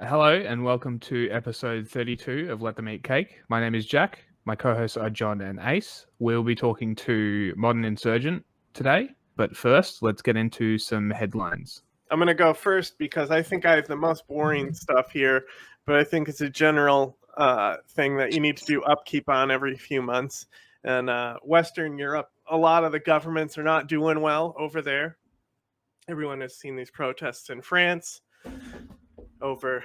Hello and welcome to episode 32 of Let Them Eat Cake. My name is Jack. My co-hosts are John and Ace. We'll be talking to Modern Insurgent today, but first, let's get into some headlines. I'm going to go first because I think I have the most boring stuff here, but I think it's a general thing that you need to do upkeep on every few months. And Western Europe, a lot of the governments are not doing well over there. Everyone has seen these protests in France over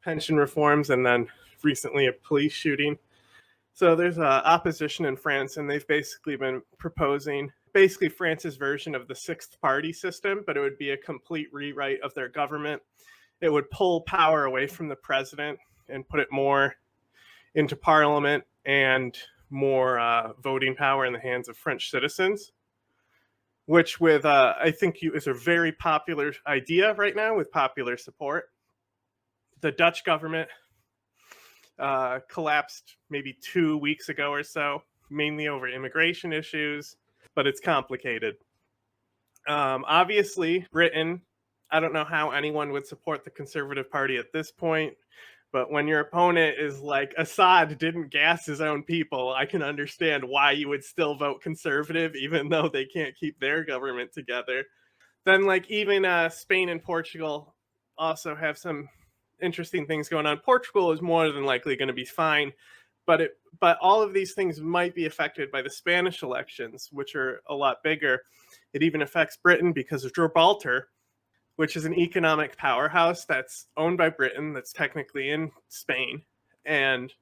pension reforms and then recently a police shooting. So there's opposition in France, and they've basically been proposing France's version of the sixth party system, but it would be a complete rewrite of their government. It would pull power away from the president and put it more into parliament and more voting power in the hands of French citizens, which I think is a very popular idea right now with popular support. The Dutch government collapsed maybe 2 weeks ago or so, mainly over immigration issues, but it's complicated. Obviously, Britain, I don't know how anyone would support the Conservative Party at this point, but when your opponent is like, Assad didn't gas his own people, I can understand why you would still vote Conservative, even though they can't keep their government together. Then, even Spain and Portugal also have some interesting things going on. Portugal is more than likely going to be fine, but all of these things might be affected by the Spanish elections, which are a lot bigger. It even affects Britain because of Gibraltar, which is an economic powerhouse that's owned by Britain, that's technically in Spain, and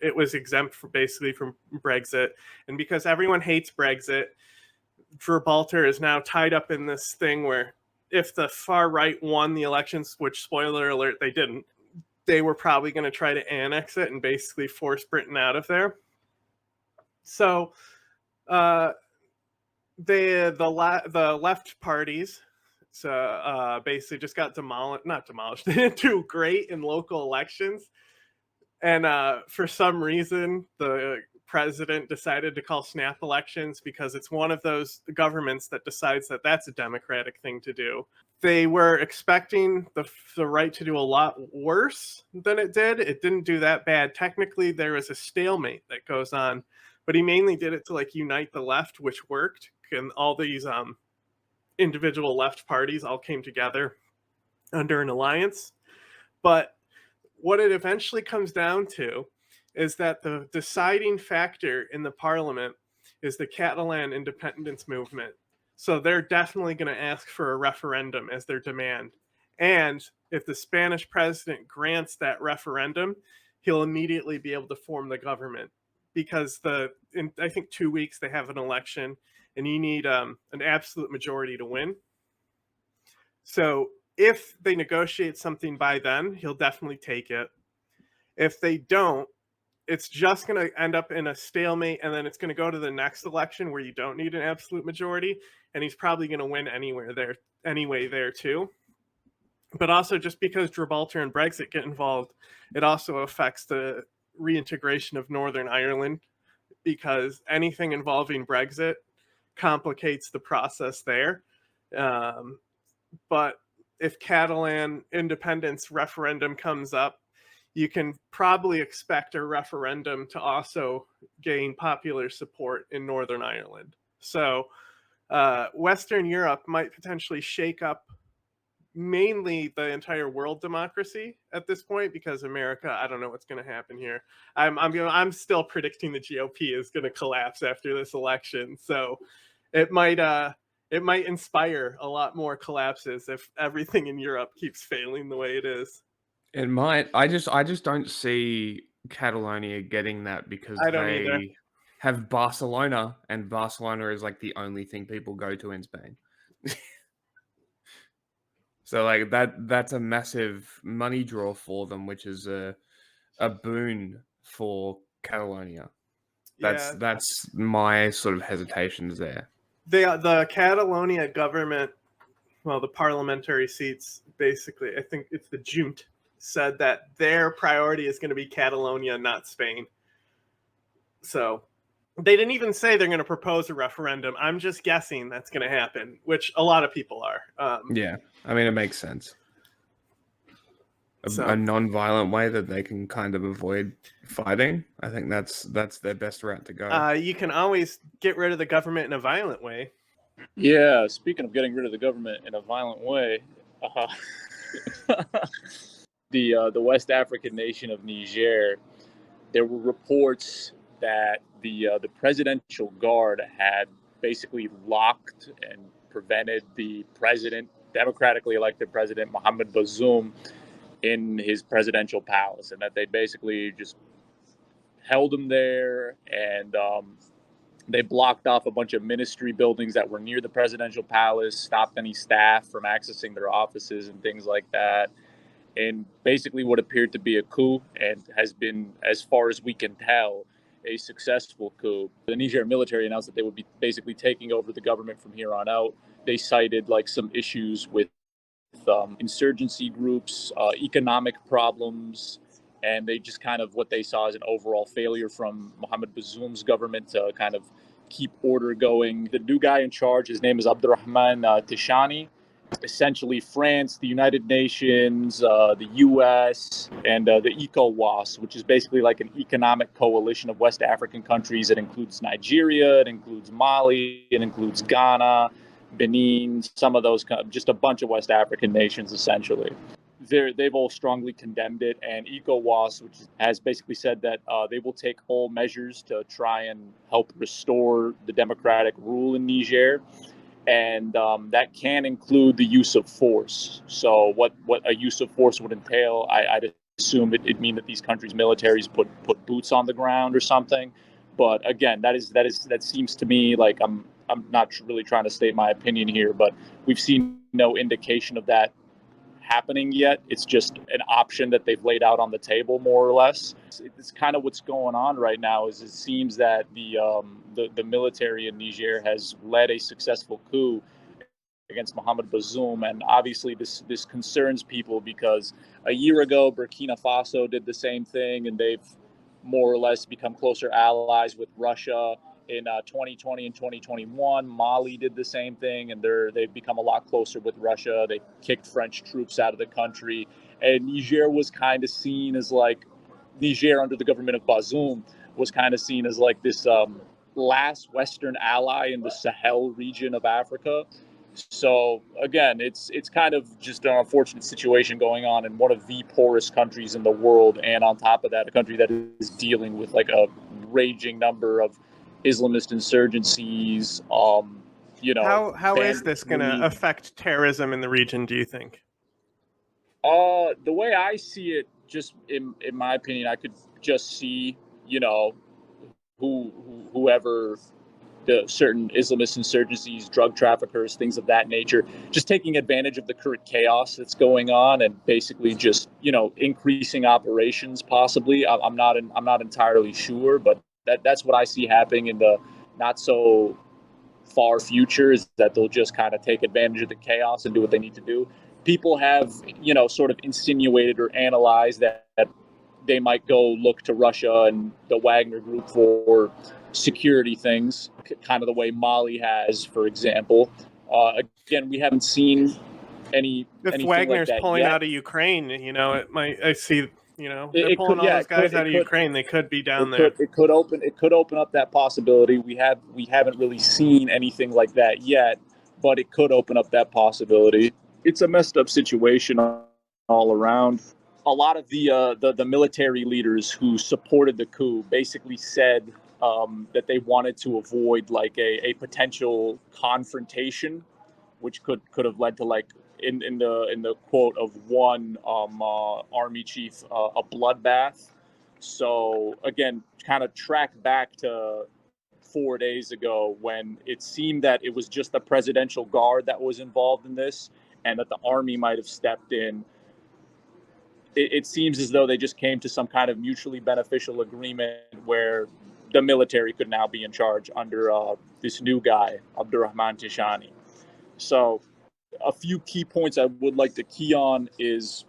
it was exempt from Brexit. And because everyone hates Brexit, Gibraltar is now tied up in this thing where if the far right won the elections, which, spoiler alert, they didn't, they were probably going to try to annex it and basically force Britain out of there. So the left parties basically just got not demolished. They didn't do great in local elections. And for some reason, the president decided to call snap elections because it's one of those governments that decides that that's a democratic thing to do. They were expecting the right to do a lot worse than it did. It didn't do that bad. Technically, there was a stalemate that goes on, but he mainly did it to unite the left, which worked. And all these individual left parties all came together under an alliance. But what it eventually comes down to is that the deciding factor in the parliament is the Catalan independence movement. So they're definitely going to ask for a referendum as their demand. And if the Spanish president grants that referendum, he'll immediately be able to form the government, because in I think 2 weeks they have an election, and you need an absolute majority to win. So if they negotiate something by then, he'll definitely take it. If they don't, it's just going to end up in a stalemate, and then it's going to go to the next election where you don't need an absolute majority, and he's probably going to win anyway there too. But also, just because Gibraltar and Brexit get involved, it also affects the reintegration of Northern Ireland, because anything involving Brexit complicates the process there. But if Catalan independence referendum comes up, you can probably expect a referendum to also gain popular support in Northern Ireland. So Western Europe might potentially shake up mainly the entire world democracy at this point, because America, I don't know what's going to happen here. I'm still predicting the GOP is going to collapse after this election. So it might inspire a lot more collapses if everything in Europe keeps failing the way it is. It might. I just don't see Catalonia getting that, because I don't either. they have Barcelona, and Barcelona is the only thing people go to in Spain. So that's a massive money draw for them, which is a boon for Catalonia. That's my sort of hesitations there. The Catalonia government, well, the parliamentary seats, basically, I think it's the Junta, said that their priority is going to be Catalonia, not Spain. So they didn't even say they're going to propose a referendum. I'm just guessing that's going to happen, which a lot of people are. Yeah, I mean, it makes sense. So non-violent way that they can kind of avoid fighting. I think that's their best route to go. you can always get rid of the government in a violent way. Yeah, speaking of getting rid of the government in a violent way, uh, the West African nation of Niger, there were reports that the presidential guard had basically locked and prevented the president, democratically elected president Mohamed Bazoum, in his presidential palace, and that they basically just held him there, and they blocked off a bunch of ministry buildings that were near the presidential palace, stopped any staff from accessing their offices and things like that. And basically what appeared to be a coup, and has been, as far as we can tell, a successful coup. The Niger military announced that they would be basically taking over the government from here on out. They cited like some issues with insurgency groups, economic problems, and they just kind of what they saw as an overall failure from Mohamed Bazoum's government to kind of keep order going. The new guy in charge, his name is Abdurrahman Tishani. Essentially, France, the United Nations, the U.S., and the ECOWAS, which is basically like an economic coalition of West African countries. It includes Nigeria, it includes Mali, it includes Ghana, Benin, some of those, just a bunch of West African nations, essentially. They've all strongly condemned it, and ECOWAS, which has basically said that they will take all measures to try and help restore the democratic rule in Niger. And that can include the use of force. So what a use of force would entail, I'd assume it'd mean that these countries' militaries put boots on the ground or something. But again, that seems to me like I'm not really trying to state my opinion here, but we've seen no indication of that happening yet. It's just an option that they've laid out on the table, more or less. It's kind of what's going on right now. Is it seems that the military in Niger has led a successful coup against Mohamed Bazoum, and obviously this concerns people because a year ago Burkina Faso did the same thing, and they've more or less become closer allies with Russia. In 2020 and 2021, Mali did the same thing, and they've become a lot closer with Russia. They kicked French troops out of the country, and Niger was kind of seen as like Niger under the government of Bazoum was kind of seen as like this last Western ally in the Sahel region of Africa. So again, it's kind of just an unfortunate situation going on in one of the poorest countries in the world, and on top of that, a country that is dealing with like a raging number of Islamist insurgencies. How is this going to affect terrorism in the region, do you think? The way I see it, just in my opinion, I could just see, whoever the certain Islamist insurgencies, drug traffickers, things of that nature, just taking advantage of the current chaos that's going on and basically just, increasing operations possibly. I'm not entirely sure, but that's what I see happening in the not so far future, is that they'll just kind of take advantage of the chaos and do what they need to do. People have, sort of insinuated or analyzed that they might go look to Russia and the Wagner Group for security things, kind of the way Mali has, for example. Again, we haven't seen anything Wagner's like that pulling yet. out of Ukraine, it might. I see. They're pulling all those guys out of Ukraine. They could be down there. It could open up that possibility. We haven't really seen anything like that yet, but it could open up that possibility. It's a messed up situation all around. A lot of the military leaders who supported the coup basically said that they wanted to avoid like a potential confrontation, which could have led to like in the quote of one army chief, a bloodbath. So again, kind of track back to 4 days ago when it seemed that it was just the presidential guard that was involved in this, and that the army might have stepped in. It seems as though they just came to some kind of mutually beneficial agreement where the military could now be in charge under this new guy, Abdurrahman Tishani. So a few key points I would like to key on is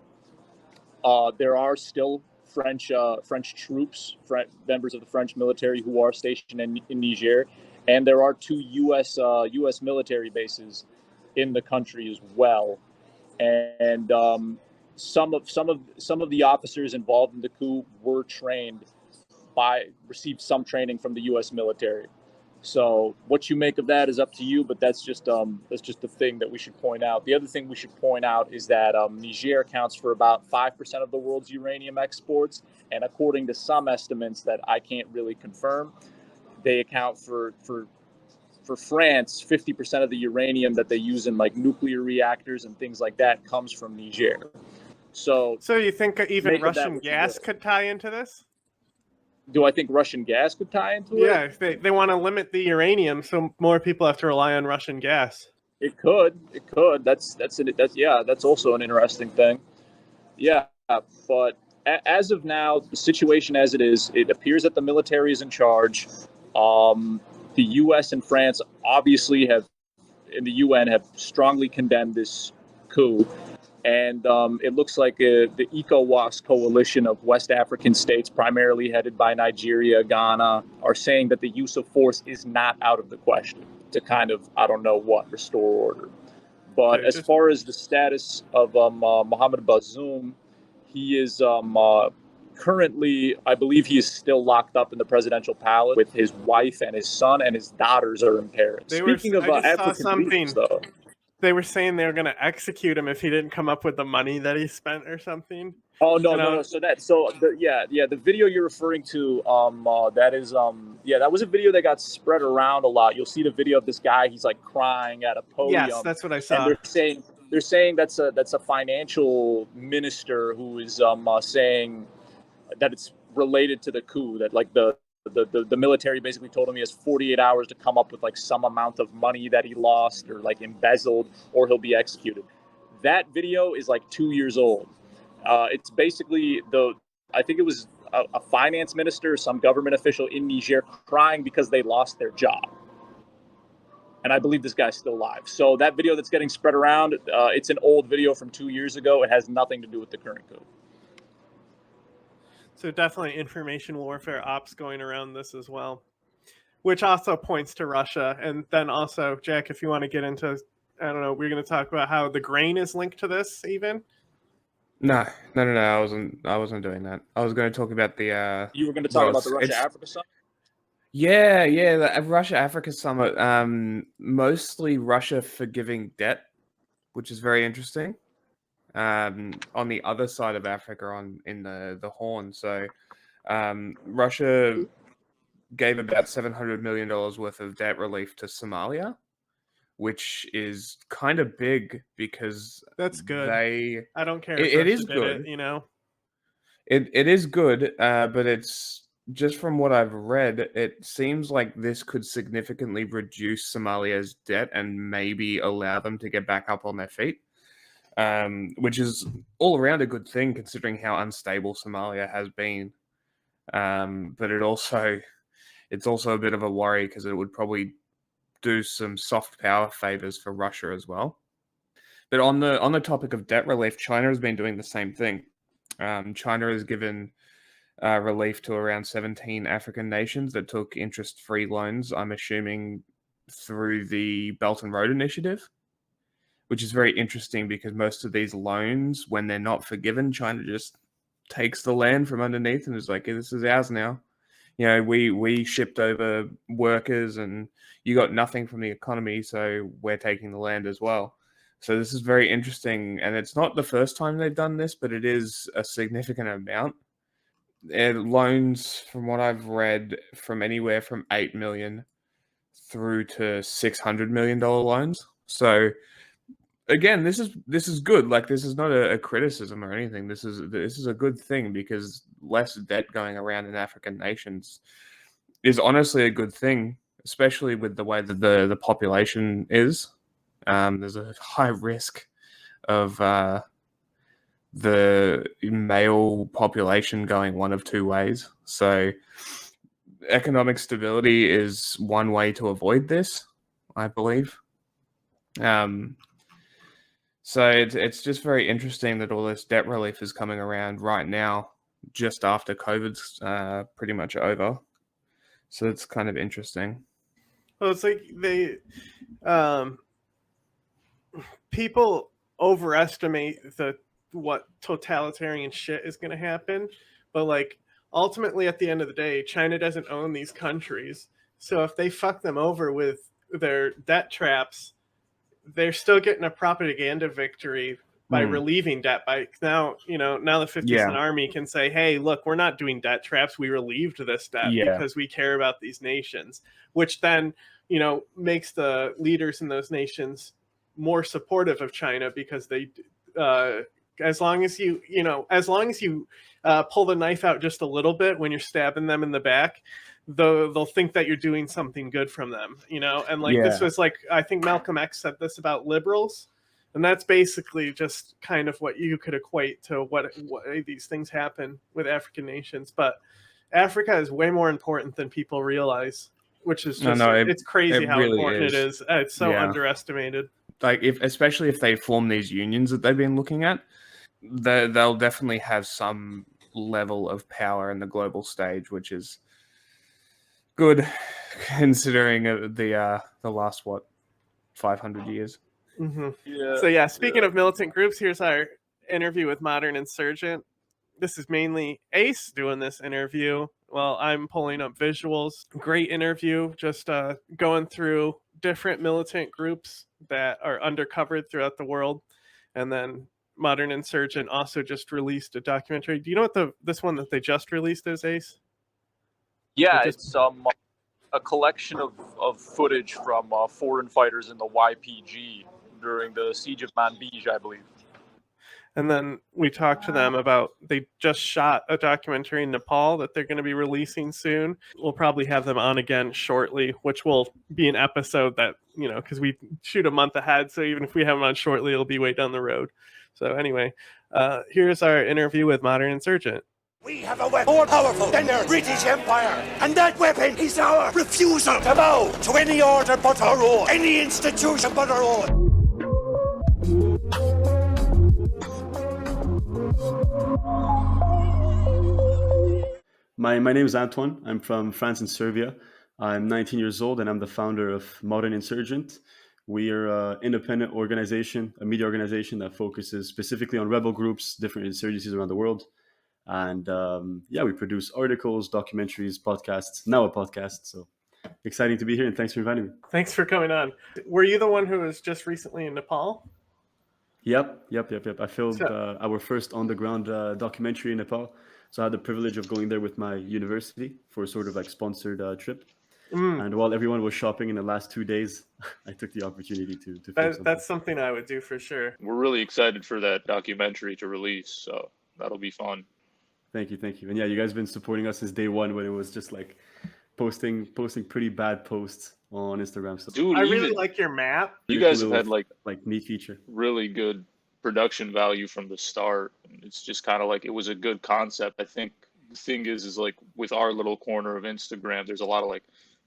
there are still French troops, members of the French military who are stationed in Niger, and there are 2 U.S. military bases in the country as well. And some of the officers involved in the coup were received some training from the U.S. military. So what you make of that is up to you, but that's just the thing that we should point out. The other thing we should point out is that Niger accounts for about 5% of the world's uranium exports, and according to some estimates that I can't really confirm, they account for France, 50% of the uranium that they use in like nuclear reactors and things like that comes from Niger. So you think even Russian gas could tie into this? Do I think Russian gas could tie into it? Yeah, if they want to limit the uranium, so more people have to rely on Russian gas. It could. That's also an interesting thing. Yeah, but as of now, the situation as it is, it appears that the military is in charge. The U.S. and France obviously in the UN have strongly condemned this coup. And it looks like the ECOWAS coalition of West African states, primarily headed by Nigeria, Ghana, are saying that the use of force is not out of the question to kind of, restore order. But as far as the status of Mohamed Bazoum, he is currently, I believe he is still locked up in the presidential palace with his wife and his son, and his daughters are in Paris. Speaking of African leaders, though. They were saying they were going to execute him if he didn't come up with the money that he spent or something. Oh no. So the video you're referring to, that was a video that got spread around a lot. You'll see the video of this guy. He's like crying at a podium. Yes, that's what I saw. And they're saying that's a financial minister who is saying that it's related to the coup. That like the military basically told him he has 48 hours to come up with like some amount of money that he lost or like embezzled, or he'll be executed. That video is like 2 years old. It's basically I think it was a finance minister, some government official in Niger crying because they lost their job. And I believe this guy's still alive. So that video that's getting spread around, it's an old video from 2 years ago. It has nothing to do with the current coup. So definitely information warfare ops going around this as well, which also points to Russia. And then also, Jack, if you want to get into, I don't know, we're going to talk about how the grain is linked to this even. No. I wasn't doing that. I was going to talk about the. You were going to talk about the Russia-Africa summit? Yeah, the Russia-Africa summit. Mostly Russia forgiving debt, which is very interesting. On the other side of Africa, in the Horn. So Russia gave about $700 million worth of debt relief to Somalia, which is kind of big because that's good. I don't care. It is good. It is good, but it's just from what I've read, it seems like this could significantly reduce Somalia's debt and maybe allow them to get back up on their feet. Which is all around a good thing considering how unstable Somalia has been. But it's also a bit of a worry because it would probably do some soft power favors for Russia as well. But on the topic of debt relief, China has been doing the same thing. China has given relief to around 17 African nations that took interest-free loans, I'm assuming through the Belt and Road Initiative, which is very interesting because most of these loans, when they're not forgiven, China just takes the land from underneath and is like, hey, this is ours now. We shipped over workers and you got nothing from the economy, so we're taking the land as well. So this is very interesting, and it's not the first time they've done this, but it is a significant amount. Loans, from what I've read, from anywhere from $8 million through to $600 million loans. So again, this is good. Like, this is not a criticism or anything. This is a good thing because less debt going around in African nations is honestly a good thing, especially with the way that the population is. There's a high risk of the male population going one of two ways. So economic stability is one way to avoid this, I believe. So it's just very interesting that all this debt relief is coming around right now, just after COVID's pretty much over. So it's kind of interesting. Well, it's like people overestimate the what totalitarian shit is going to happen. But like ultimately at the end of the day, China doesn't own these countries. So if they fuck them over with their debt traps, they're still getting a propaganda victory by relieving debt. By now the 50 Cent Army can say, hey, look, we're not doing debt traps, we relieved this debt because we care about these nations, which then makes the leaders in those nations more supportive of China, because they as long as you pull the knife out just a little bit when you're stabbing them in the back, they'll think that you're doing something good from them, and this was like, I think Malcolm X said this about liberals, and that's basically just kind of what you could equate to what these things happen with African nations. But Africa is way more important than people realize, which is just it's crazy how really important it is. It's so underestimated. Like especially if they form these unions that they've been looking at, they'll definitely have some level of power in the global stage, which is good considering the last 500 years. Mm-hmm. So speaking of militant groups, here's our interview with Modern Insurgent. This is mainly Ace doing this interview while I'm pulling up visuals. Great interview, just going through different militant groups that are undercovered throughout the world. And then Modern Insurgent also just released a documentary. Do you know what this one that they just released is, Ace? Yeah, it's a collection of footage from foreign fighters in the YPG during the Siege of Manbij, I believe. And then we talked to them about, they just shot a documentary in Nepal that they're going to be releasing soon. We'll probably have them on again shortly, which will be an episode that, because we shoot a month ahead. So even if we have them on shortly, it'll be way down the road. So anyway, here's our interview with Modern Insurgent. We have a weapon more powerful than the British Empire, and that weapon is our refusal to bow to any order but our own, any institution but our own. My name is Antoine. I'm from France and Serbia. I'm 19 years old, and I'm the founder of Modern Insurgent. We are an independent organization, a media organization that focuses specifically on rebel groups, different insurgencies around the world. And we produce articles, documentaries, podcasts, now a podcast. So exciting to be here, and thanks for inviting me. Thanks for coming on. Were you the one who was just recently in Nepal? Yep. I filmed our first on-the-ground documentary in Nepal. So I had the privilege of going there with my university for a sort of like sponsored trip. And while everyone was shopping in the last 2 days, I took the opportunity to film something. That's something I would do for sure. We're really excited for that documentary to release, so that'll be fun. Thank you. And yeah, you guys have been supporting us since day one, when it was just like posting pretty bad posts on Instagram. So dude, I really like your map. You guys have had like neat feature, really good production value from the start. It's just kind of like, it was a good concept. I think the thing is like with our little corner of Instagram, there's a lot of like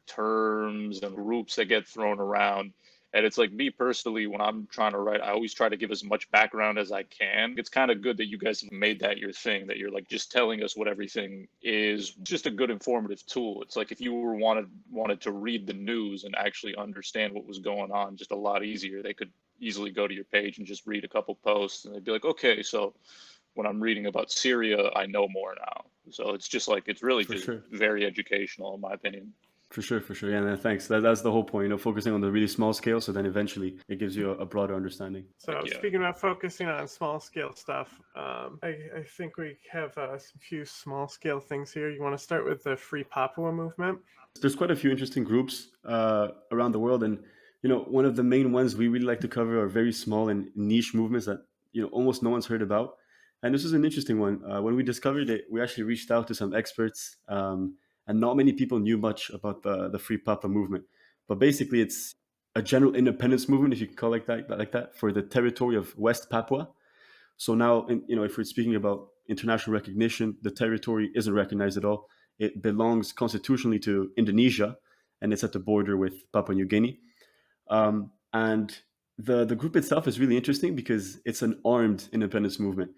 terms and groups that get thrown around. And it's like, me personally, when I'm trying to write, I always try to give as much background as I can. It's kind of good that you guys have made that your thing, that you're like just telling us what everything is. Just a good informative tool. It's like if you were wanted to read the news and actually understand what was going on, just a lot easier. They could easily go to your page and just read a couple posts, and they'd be like, okay, so when I'm reading about Syria, I know more now. So it's just like, it's really very educational, in my opinion. For sure. Yeah, thanks. That's the whole point, focusing on the really small scale. So then eventually it gives you a broader understanding. So speaking about focusing on small scale stuff, I think we have a few small scale things here. You want to start with the Free Papua movement? There's quite a few interesting groups around the world. And, one of the main ones we really like to cover are very small and niche movements that, almost no one's heard about. And this is an interesting one. When we discovered it, we actually reached out to some experts, and not many people knew much about the Free Papua movement. But basically, it's a general independence movement, if you can call it like that, for the territory of West Papua. So now, if we're speaking about international recognition, the territory isn't recognized at all. It belongs constitutionally to Indonesia, and it's at the border with Papua New Guinea. And the group itself is really interesting because it's an armed independence movement.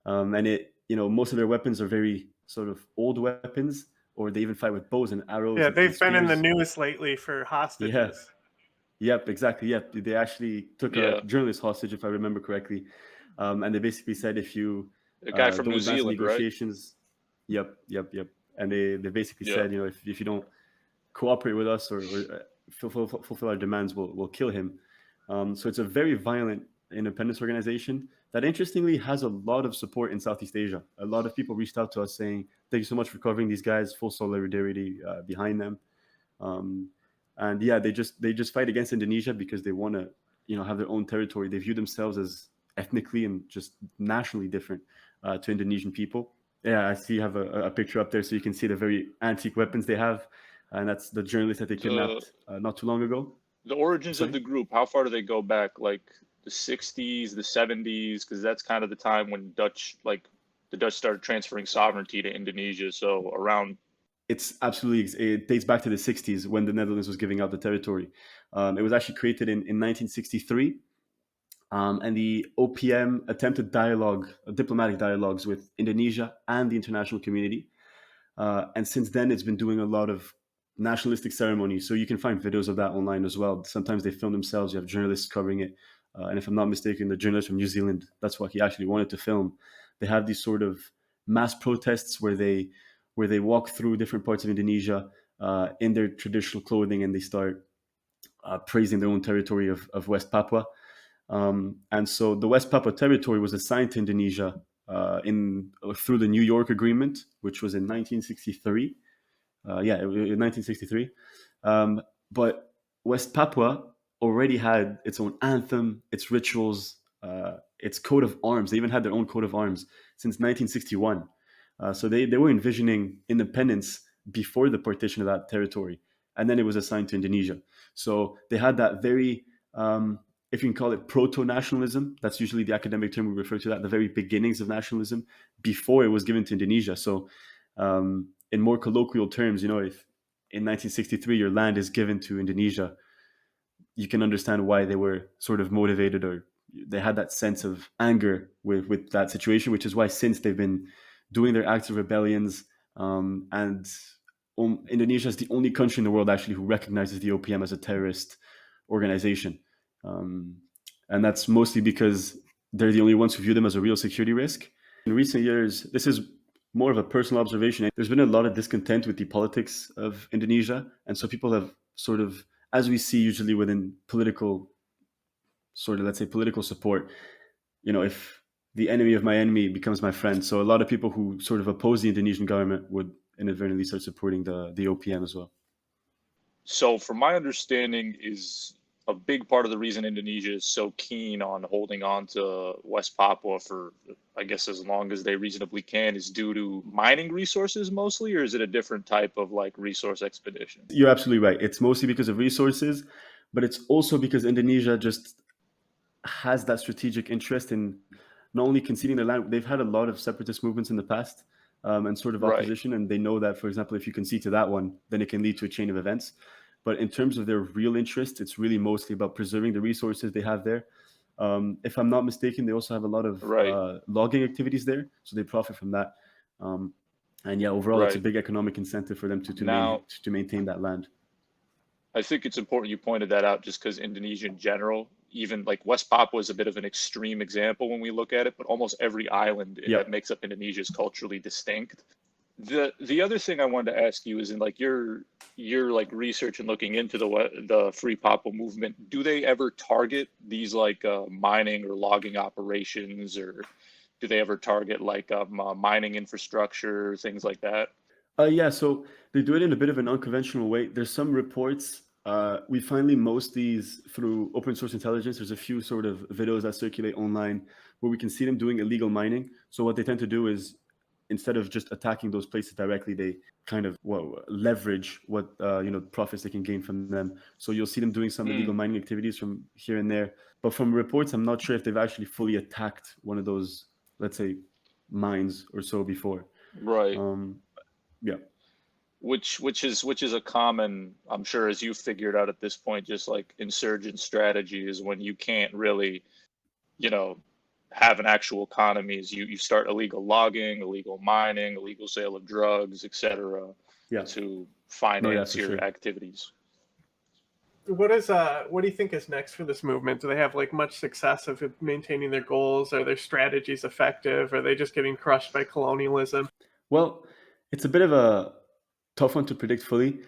And it, most of their weapons are very sort of old weapons, or they even fight with bows and arrows. Yeah, they've been in the news lately for hostages. Yep, exactly. Yep, they actually took a journalist hostage, if I remember correctly. And they basically said if you The guy from don't New advance Zealand, right? negotiations, yep. And they basically Yeah. said, if you don't cooperate with us or fulfill our demands, we'll kill him. So it's a very violent independence organization that interestingly has a lot of support in Southeast Asia. A lot of people reached out to us saying, thank you so much for covering these guys, full solidarity behind them. And yeah, they just fight against Indonesia because they want to, have their own territory. They view themselves as ethnically and just nationally different to Indonesian people. Yeah, I see you have a picture up there, so you can see the very antique weapons they have, and that's the journalist that they kidnapped not too long ago. The origins Sorry? of the group, how far do they go back? Like the 60s, the 70s? Because that's kind of the time when the Dutch started transferring sovereignty to Indonesia. So around. It dates back to the 60s when the Netherlands was giving out the territory. It was actually created in 1963. And the OPM attempted diplomatic dialogues with Indonesia and the international community. And since then, it's been doing a lot of nationalistic ceremonies. So you can find videos of that online as well. Sometimes they film themselves. You have journalists covering it. And if I'm not mistaken, the journalist from New Zealand, that's what he actually wanted to film. They have these sort of mass protests where they walk through different parts of Indonesia in their traditional clothing, and they start praising their own territory of West Papua. And so the West Papua territory was assigned to Indonesia through the New York Agreement, which was in 1963. In 1963. But West Papua already had its own anthem, its rituals, its coat of arms. They even had their own coat of arms since 1961. So they were envisioning independence before the partition of that territory. And then it was assigned to Indonesia. So they had that very, if you can call it proto-nationalism, that's usually the academic term we refer to that, the very beginnings of nationalism before it was given to Indonesia. So in more colloquial terms, if in 1963 your land is given to Indonesia, you can understand why they were sort of motivated, or they had that sense of anger with that situation, which is why since they've been doing their acts of rebellions, and Indonesia is the only country in the world actually who recognizes the OPM as a terrorist organization. And that's mostly because they're the only ones who view them as a real security risk. In recent years, this is more of a personal observation. There's been a lot of discontent with the politics of Indonesia. And so people have sort of, as we see usually within political, let's say political support, if the enemy of my enemy becomes my friend. So a lot of people who sort of oppose the Indonesian government would inadvertently start supporting the OPM as well. So from my understanding is a big part of the reason Indonesia is so keen on holding on to West Papua for, I guess, as long as they reasonably can is due to mining resources mostly, or is it a different type of resource expedition? You're absolutely right. It's mostly because of resources, but it's also because Indonesia just has that strategic interest in not only conceding their land. They've had a lot of separatist movements in the past and sort of opposition. Right. And they know that, for example, if you concede to that one, then it can lead to a chain of events. But in terms of their real interest, it's really mostly about preserving the resources they have there. If I'm not mistaken, they also have a lot of logging activities there, so they profit from that. And yeah, overall, it's a big economic incentive for them to maintain that land. I think it's important you pointed that out, just because Indonesia in general, even West Papua is a bit of an extreme example when we look at it, but almost every island that makes up Indonesia is culturally distinct. The other thing I wanted to ask you is in your research and looking into the Free Papua movement, do they ever target these mining or logging operations, or do they ever target mining infrastructure, things like that? Yeah, so they do it in a bit of an unconventional way. There's some reports. We finally most these through open source intelligence. There's a few sort of videos that circulate online where we can see them doing illegal mining. So what they tend to do is, instead of just attacking those places directly, they kind of leverage what profits they can gain from them. So you'll see them doing some illegal mining activities from here and there. But from reports, I'm not sure if they've actually fully attacked one of those, let's say, mines or so before. Right. Yeah. Which is a common, I'm sure, as you figured out at this point, just insurgent strategy is when you can't really, have an actual economy, is you start illegal logging, illegal mining, illegal sale of drugs, etc. To finance your activities. What do you think is next for this movement? Do they have like much success of maintaining their goals? Are their strategies effective? Are they just getting crushed by colonialism? Well, it's a bit of a tough one to predict fully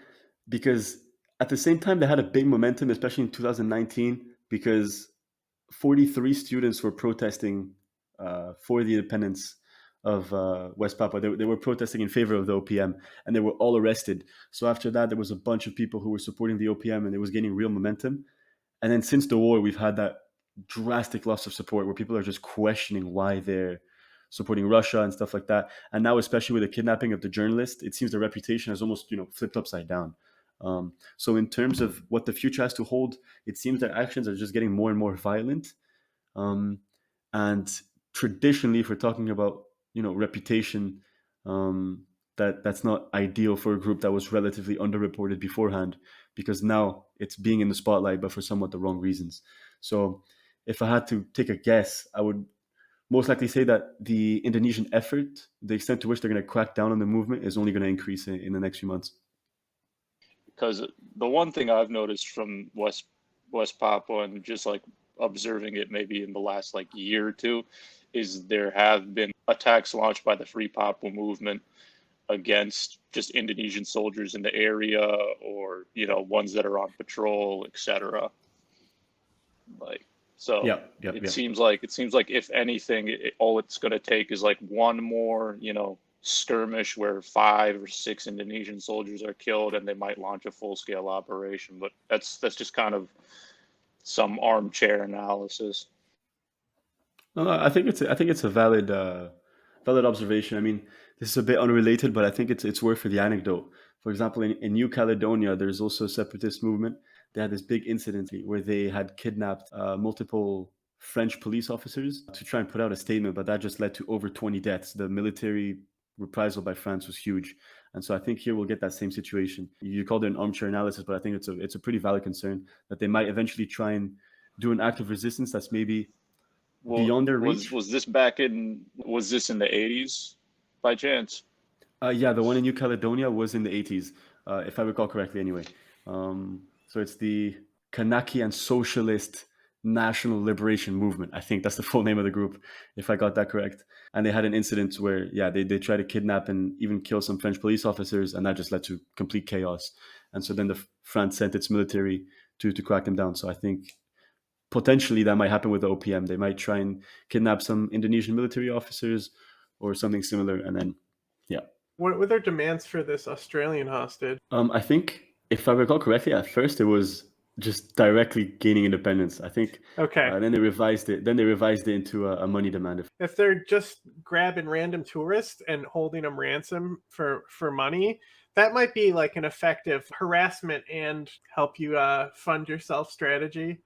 because at the same time they had a big momentum, especially in 2019, because 43 students were protesting for the independence of West Papua. They were protesting in favor of the OPM, and they were all arrested. So after that, there was a bunch of people who were supporting the OPM, and it was gaining real momentum. And then since the war, we've had that drastic loss of support where people are just questioning why they're supporting Russia and stuff like that. And now, especially with the kidnapping of the journalist, it seems the reputation has almost flipped upside down. So in terms of what the future has to hold, it seems that actions are just getting more and more violent. And traditionally, if we're talking about reputation, that's not ideal for a group that was relatively underreported beforehand, because now it's being in the spotlight, but for somewhat the wrong reasons. So if I had to take a guess, I would most likely say that the Indonesian effort, the extent to which they're going to crack down on the movement, is only going to increase in the next few months. Because the one thing I've noticed from West Papua and just like observing it maybe in the last like year or two is there have been attacks launched by the Free Papua movement against just Indonesian soldiers in the area, or ones that are on patrol, etc. It seems like if anything, all it's going to take is like one more skirmish where 5 or 6 Indonesian soldiers are killed, and they might launch a full-scale operation. But that's just kind of some armchair analysis. No, I think it's a valid observation. I mean, this is a bit unrelated, but I think it's worth for the anecdote. For example, in New Caledonia, there's also a separatist movement. They had this big incident where they had kidnapped multiple French police officers to try and put out a statement, but that just led to over 20 deaths. The military reprisal by France was huge. And so I think here we'll get that same situation. You called it an armchair analysis, but I think it's a pretty valid concern that they might eventually try and do an act of resistance that's maybe beyond their reach. Was this in the 80s by chance? Yeah, the one in New Caledonia was in the 80s, if I recall correctly anyway. So it's the Kanakian Socialist National Liberation Movement. I think that's the full name of the group, if I got that correct. And they had an incident where, they tried to kidnap and even kill some French police officers, and that just led to complete chaos. And so then France sent its military to crack them down. So I think potentially that might happen with the OPM. They might try and kidnap some Indonesian military officers or something similar, and then, What were their demands for this Australian hostage? I think, if I recall correctly, at first it was just directly gaining independence. I think. Okay. Then they revised it. Then they revised it into a money demand. If they're just grabbing random tourists and holding them ransom for money, that might be like an effective harassment and help you fund yourself strategy.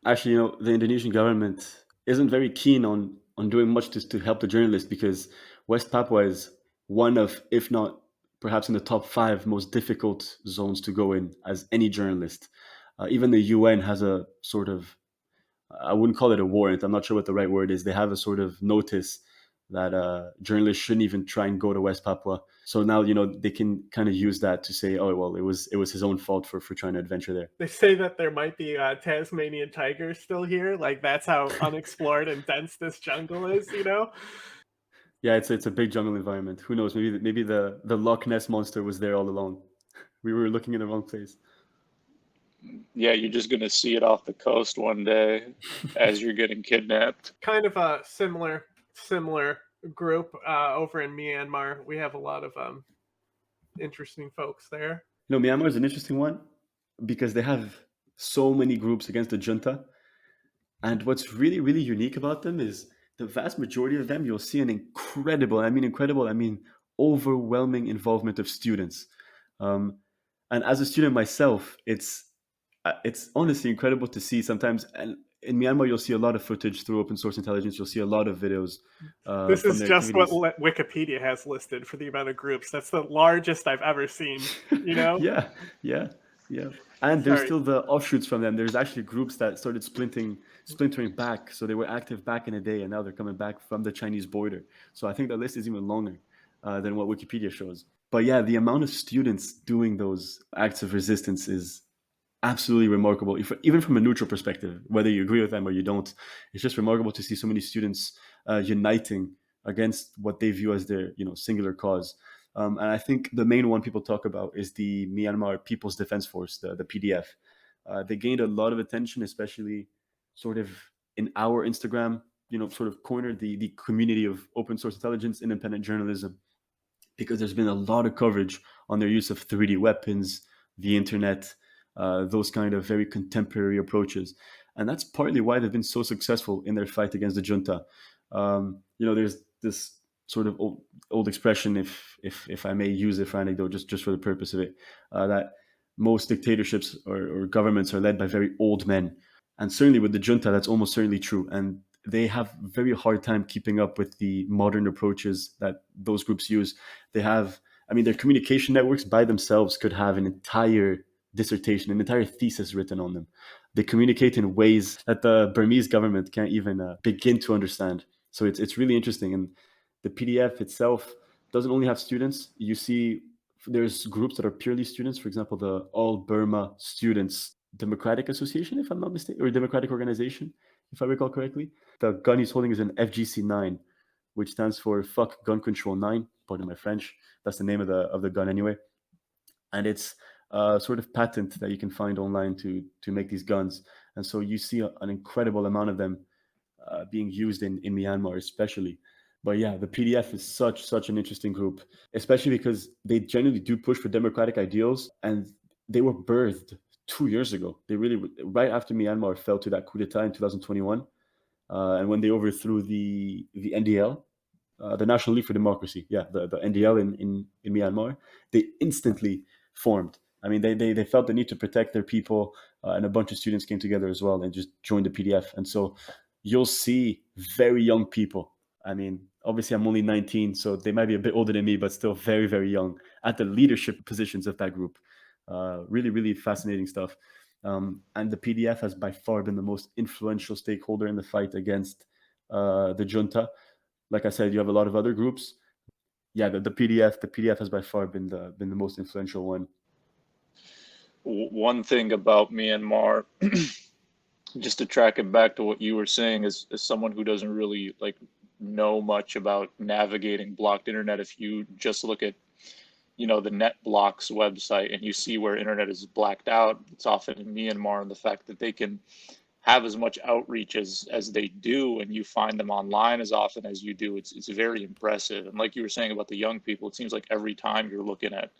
Actually, the Indonesian government isn't very keen on doing much to help the journalists, because West Papua is one of, if not perhaps in the top 5 most difficult zones to go in as any journalist. Even the UN has a sort of, I wouldn't call it a warrant, I'm not sure what the right word is. They have a sort of notice that journalists shouldn't even try and go to West Papua. So now, they can kind of use that to say, oh, well, it was his own fault for trying to adventure there. They say that there might be Tasmanian tigers still here. Like, that's how unexplored and dense this jungle is, Yeah, it's a big jungle environment. Who knows? Maybe the Loch Ness monster was there all along. We were looking in the wrong place. Yeah, you're just going to see it off the coast one day as you're getting kidnapped. Kind of a similar group over in Myanmar. We have a lot of interesting folks there. Myanmar is an interesting one because they have so many groups against the junta. And what's really, really unique about them is the vast majority of them, you'll see an incredible, I mean overwhelming involvement of students. And as a student myself, it's honestly incredible to see sometimes. And in Myanmar, you'll see a lot of footage through open source intelligence. You'll see a lot of videos. This is just what Wikipedia has listed for the amount of groups. That's the largest I've ever seen, Yeah. And there's still the offshoots from them. There's actually groups that started splintering back. So they were active back in the day, and now they're coming back from the Chinese border. So I think the list is even longer than what Wikipedia shows. But yeah, the amount of students doing those acts of resistance is absolutely remarkable, even from a neutral perspective, whether you agree with them or you don't. It's just remarkable to see so many students uniting against what they view as their singular cause. And I think the main one people talk about is the Myanmar People's Defense Force, the PDF. They gained a lot of attention, especially sort of in our Instagram, sort of corner, the community of open source intelligence, independent journalism, because there's been a lot of coverage on their use of 3D weapons, the internet, those kind of very contemporary approaches. And that's partly why they've been so successful in their fight against the junta. There's this sort of old expression, if I may use it for anecdote, just for the purpose of it, that most dictatorships or governments are led by very old men. And certainly with the junta, that's almost certainly true. And they have a very hard time keeping up with the modern approaches that those groups use. Their communication networks by themselves could have an entire dissertation, an entire thesis written on them. They communicate in ways that the Burmese government can't even begin to understand. So it's really interesting. And the PDF itself doesn't only have students. You see there's groups that are purely students. For example, the All Burma Students Democratic Association, if I'm not mistaken, or Democratic Organization, if I recall correctly. The gun he's holding is an FGC 9, which stands for Fuck Gun Control 9. Pardon my French. That's the name of the gun anyway. And it's a sort of patent that you can find online to make these guns. And so you see an incredible amount of them being used in Myanmar especially. But yeah, the PDF is such an interesting group, especially because they generally do push for democratic ideals, and they were birthed 2 years ago. They really, right after Myanmar fell to that coup d'etat in 2021, and when they overthrew the NDL, the National League for Democracy, the NDL in Myanmar, they instantly formed. I mean, they felt the need to protect their people, and a bunch of students came together as well and just joined the PDF. And so you'll see very young people. I mean, obviously I'm only 19, so they might be a bit older than me, but still very, very young at the leadership positions of that group. Really, really fascinating stuff. And the PDF has by far been the most influential stakeholder in the fight against the junta. Like I said, you have a lot of other groups. Yeah, the PDF has by far been the most influential one. One thing about Myanmar, just to track it back to what you were saying, as someone who doesn't really know much about navigating blocked internet, if you just look at the NetBlocks website and you see where internet is blacked out, it's often in Myanmar, and the fact that they can have as much outreach as they do, and you find them online as often as you do, it's very impressive. And like you were saying about the young people, it seems like every time you're looking at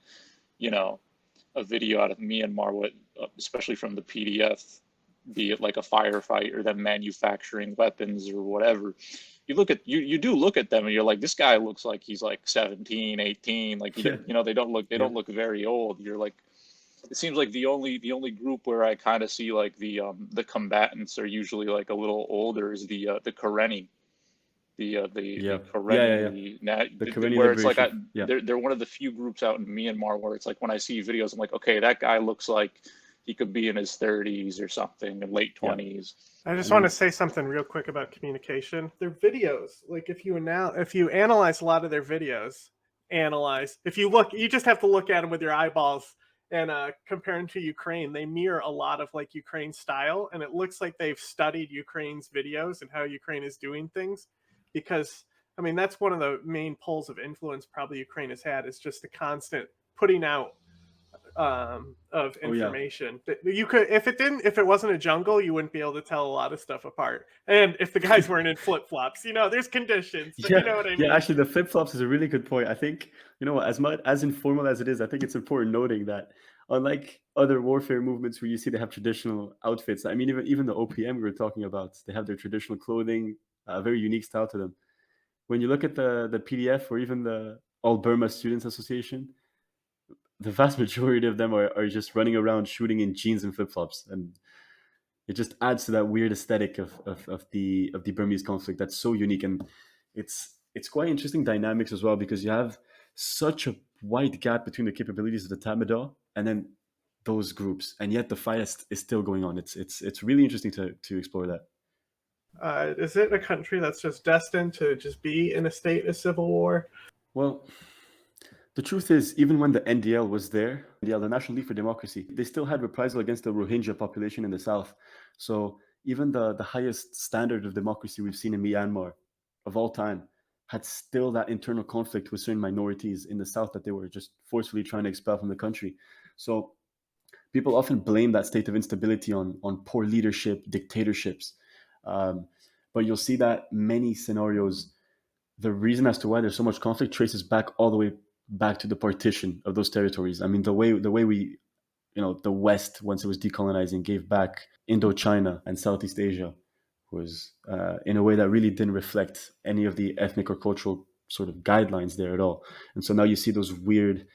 a video out of Myanmar, especially from the PDF, be it like a firefight or them manufacturing weapons or whatever, you do look at them and you're like, this guy looks like he's like 17, 18, they don't look very old. You're like, it seems like the only group where I kind of see like the combatants are usually like a little older is the Karenni. The Karenni, where it's like they're one of the few groups out in Myanmar where it's like when I see videos, I'm like, okay, that guy looks like he could be in his 30s or something, in late 20s. I just want to say something real quick about communication. Their videos, like if you analyze a lot of their videos, if you look, you just have to look at them with your eyeballs and compare them to Ukraine. They mirror a lot of like Ukraine style, and it looks like they've studied Ukraine's videos and how Ukraine is doing things. Because I mean, that's one of the main poles of influence probably Ukraine has had, is just the constant putting out of information. You could, if it wasn't a jungle, you wouldn't be able to tell a lot of stuff apart. And if the guys weren't in flip flops, there's conditions. But you know what I mean? Yeah, actually, the flip flops is a really good point. I think as informal as it is, I think it's important noting that unlike other warfare movements where you see they have traditional outfits, I mean, even the OPM we were talking about, they have their traditional clothing, a very unique style to them. When you look at the PDF or even the All Burma Students Association, the vast majority of them are just running around shooting in jeans and flip-flops, and it just adds to that weird aesthetic of the Burmese conflict that's so unique. And it's quite interesting dynamics as well, because you have such a wide gap between the capabilities of the Tatmadaw and then those groups, and yet the fight is still going on. It's really interesting to explore that. Is it a country that's just destined to just be in a state of civil war? Well, The truth is, even when the NDL was there, the National League for Democracy, they still had reprisal against the Rohingya population in the south. So even the highest standard of democracy we've seen in Myanmar of all time had still that internal conflict with certain minorities in the south that they were just forcefully trying to expel from the country. So people often blame that state of instability on poor leadership, dictatorships. But you'll see that many scenarios, the reason as to why there's so much conflict traces back all the way back to the partition of those territories. I mean, the way we, the West, once it was decolonizing, gave back Indochina and Southeast Asia was in a way that really didn't reflect any of the ethnic or cultural sort of guidelines there at all. And so now you see those weird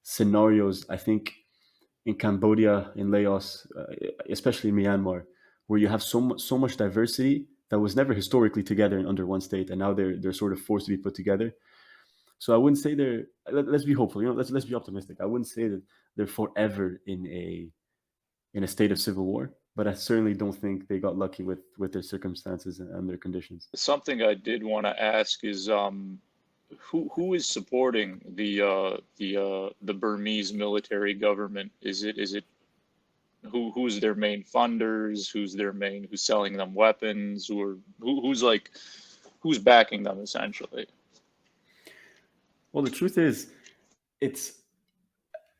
scenarios, I think, in Cambodia, in Laos, especially in Myanmar, where you have so much diversity that was never historically together under one state, and now they're sort of forced to be put together. So I wouldn't say they're. Let's be hopeful. Let's be optimistic. I wouldn't say that they're forever in a state of civil war, but I certainly don't think they got lucky with their circumstances and their conditions. Something I did want to ask is who is supporting the Burmese military government? Is it who's their main funders? Who's selling them weapons? Who's backing them essentially? Well, the truth is, it's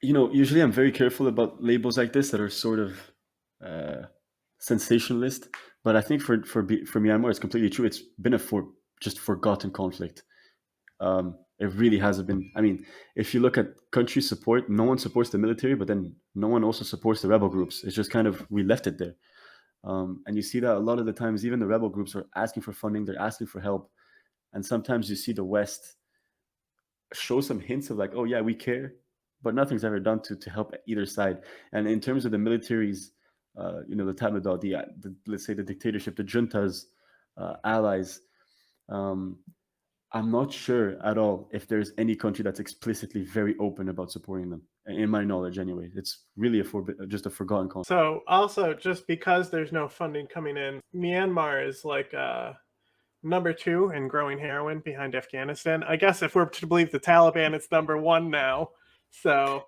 usually I'm very careful about labels like this that are sort of sensationalist, but I think for Myanmar it's completely true. It's been a just forgotten conflict. It really hasn't been. I mean, if you look at country support, no one supports the military, but then no one also supports the rebel groups. It's just kind of, we left it there. And you see that a lot of the times, even the rebel groups are asking for funding, they're asking for help. And sometimes you see the West show some hints of like, oh yeah, we care, but nothing's ever done to help either side. And in terms of the militaries, the Tatmadaw, the let's say the dictatorship, the junta's allies, I'm not sure at all if there's any country that's explicitly very open about supporting them. In my knowledge, anyway, it's really just a forgotten conflict. So also, just because there's no funding coming in, Myanmar is like number 2 in growing heroin behind Afghanistan. I guess if we're to believe the Taliban, it's number 1 now. So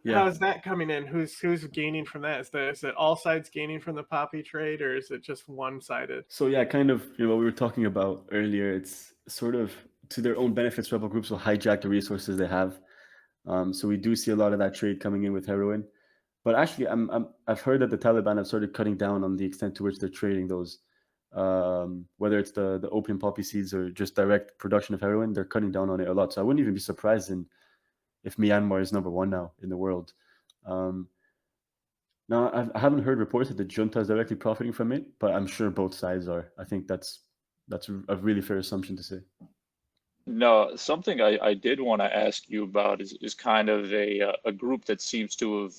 yeah. How is that coming in? Who's gaining from that? Is it all sides gaining from the poppy trade, or is it just one-sided? So yeah, kind of what we were talking about earlier. It's sort of to their own benefits. Rebel groups will hijack the resources they have. So we do see a lot of that trade coming in with heroin. But actually, I've heard that the Taliban have started cutting down on the extent to which they're trading those. Whether it's the opium poppy seeds or just direct production of heroin, they're cutting down on it a lot. So I wouldn't even be surprised if Myanmar is number 1 now in the world. Now, I haven't heard reports that the junta is directly profiting from it, but I'm sure both sides are. I think that's a really fair assumption to say. No, something I did want to ask you about is kind of a group that seems to have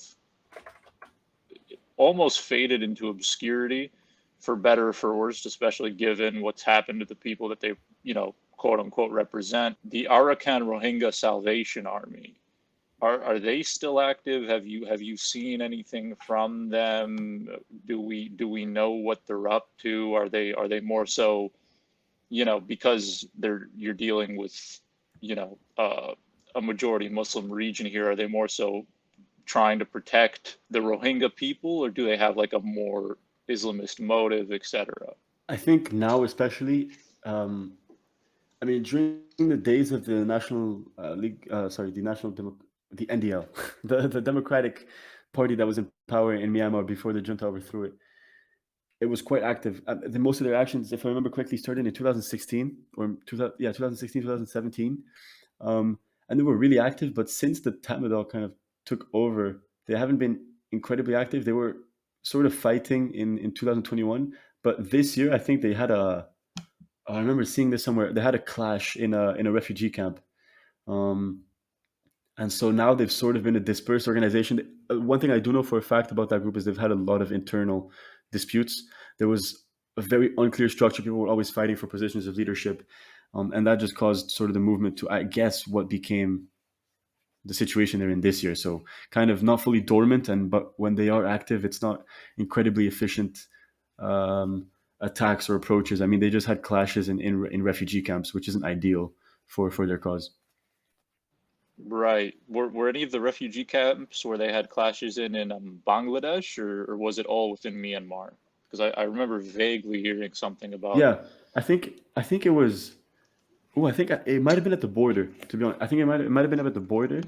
almost faded into obscurity, for better or for worse, especially given what's happened to the people that they, quote unquote, represent. The Arakan Rohingya Salvation Army. Are they still active? Have you seen anything from them? Do we know what they're up to? Are they more so, because you're dealing with, a majority Muslim region here, are they more so trying to protect the Rohingya people, or do they have like a more Islamist motive, etc.? I think now, especially, during the days of the National League, the NDL, the Democratic Party that was in power in Myanmar before the junta overthrew it, it was quite active. Most of their actions, if I remember correctly, started in 2016 or 2016, 2017, and they were really active. But since the Tatmadaw kind of took over, they haven't been incredibly active. They were sort of fighting in 2021, but this year I think they had I remember seeing this somewhere. They had a clash in a refugee camp. And so now they've sort of been a dispersed organization. One thing I do know for a fact about that group is they've had a lot of internal disputes. There was a very unclear structure. People were always fighting for positions of leadership. And that just caused sort of the movement to, I guess, what became the situation they're in this year. So kind of not fully dormant, but when they are active, it's not incredibly efficient attacks or approaches. I mean, they just had clashes in refugee camps, which isn't ideal for their cause. Right. Were any of the refugee camps where they had clashes in Bangladesh, or was it all within Myanmar? Because I remember vaguely hearing something about. Yeah, I think it was. Oh, it might have been at the border. To be honest, I think it might have been up at the border.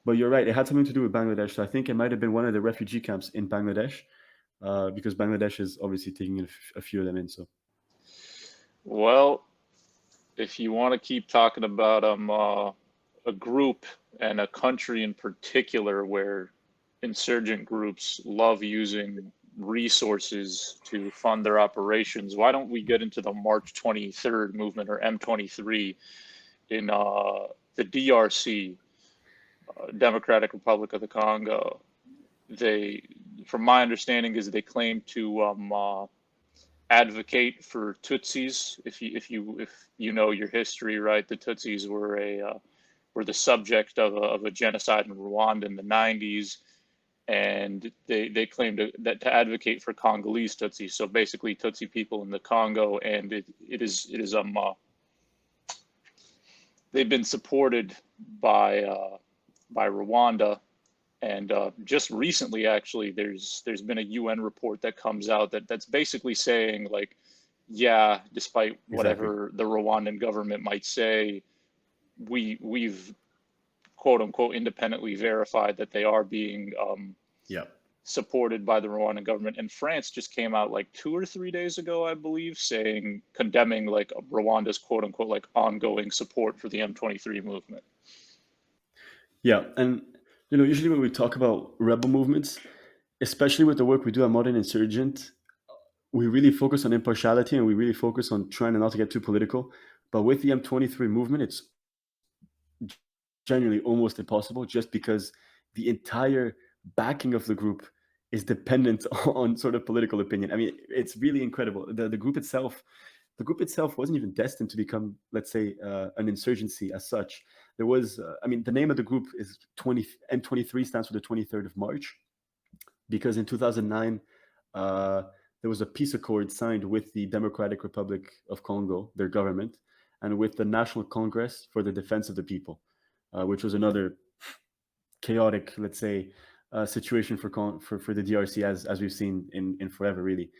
But you're right; it had something to do with Bangladesh. So I think it might have been one of the refugee camps in Bangladesh, because Bangladesh is obviously taking a few of them in. So Well, if you want to keep talking about a group and a country in particular where insurgent groups love using resources to fund their operations, why don't we get into the March 23rd movement, or M23, in the DRC, Democratic Republic of the Congo? They, from my understanding, is they claim to advocate for Tutsis. If you know your history, right, the Tutsis were the subject of a genocide in Rwanda in the 90s, and they claim to advocate for Congolese Tutsis. So basically, Tutsi people in the Congo, and it is they've been supported by Rwanda. And just recently, actually, there's been a UN report that comes out that's basically saying, like, yeah, despite exactly. whatever the Rwandan government might say, we've quote unquote independently verified that they are being Yeah. supported by the Rwandan government. And France just came out like 2 or 3 days ago, I believe, condemning like Rwanda's quote unquote like ongoing support for the M23 movement. Yeah, and usually when we talk about rebel movements, especially with the work we do at Modern Insurgent, we really focus on impartiality and we really focus on trying not to get too political. But with the M23 movement, it's genuinely almost impossible, just because the entire backing of the group is dependent on sort of political opinion. I mean, it's really incredible. The group itself, wasn't even destined to become, let's say, an insurgency as such. There was, the name of the group is M23, stands for the 23rd of March, because in 2009, there was a peace accord signed with the Democratic Republic of Congo, their government, and with the National Congress for the Defense of the People, which was another chaotic, let's say, situation for the DRC, as we've seen in forever, really.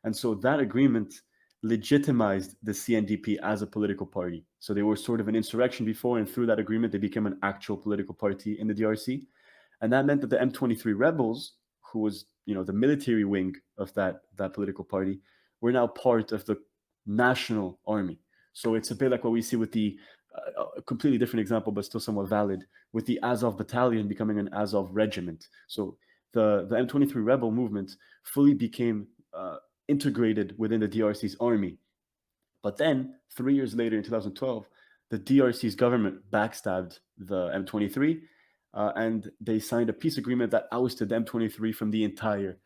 And so that agreement legitimized the CNDP as a political party. So they were sort of an insurrection before, and through that agreement, they became an actual political party in the DRC. And that meant that the M23 rebels, who was the military wing of that political party, were now part of the national army. So it's a bit like what we see with the a completely different example, but still somewhat valid, with the Azov battalion becoming an Azov regiment. So the M23 rebel movement fully became integrated within the DRC's army. But then 3 years later, in 2012, the DRC's government backstabbed the M23, and they signed a peace agreement that ousted the M23 from the entire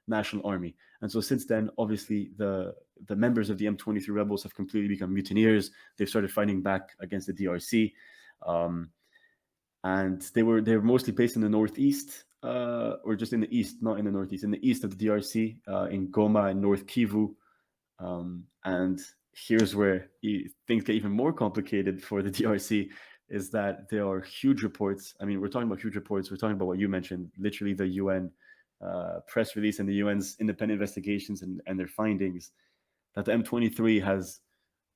national army. And so since then, obviously, the members of the M23 rebels have completely become mutineers. They've started fighting back against the DRC, and they were mostly based in the northeast, or just in the east, not in the northeast, in the east of the DRC, in Goma and North Kivu. And here's where things get even more complicated for the DRC, is that there are huge reports. I mean, we're talking about huge reports. We're talking about what you mentioned, literally the UN press release and the UN's independent investigations and their findings, that the M23 has,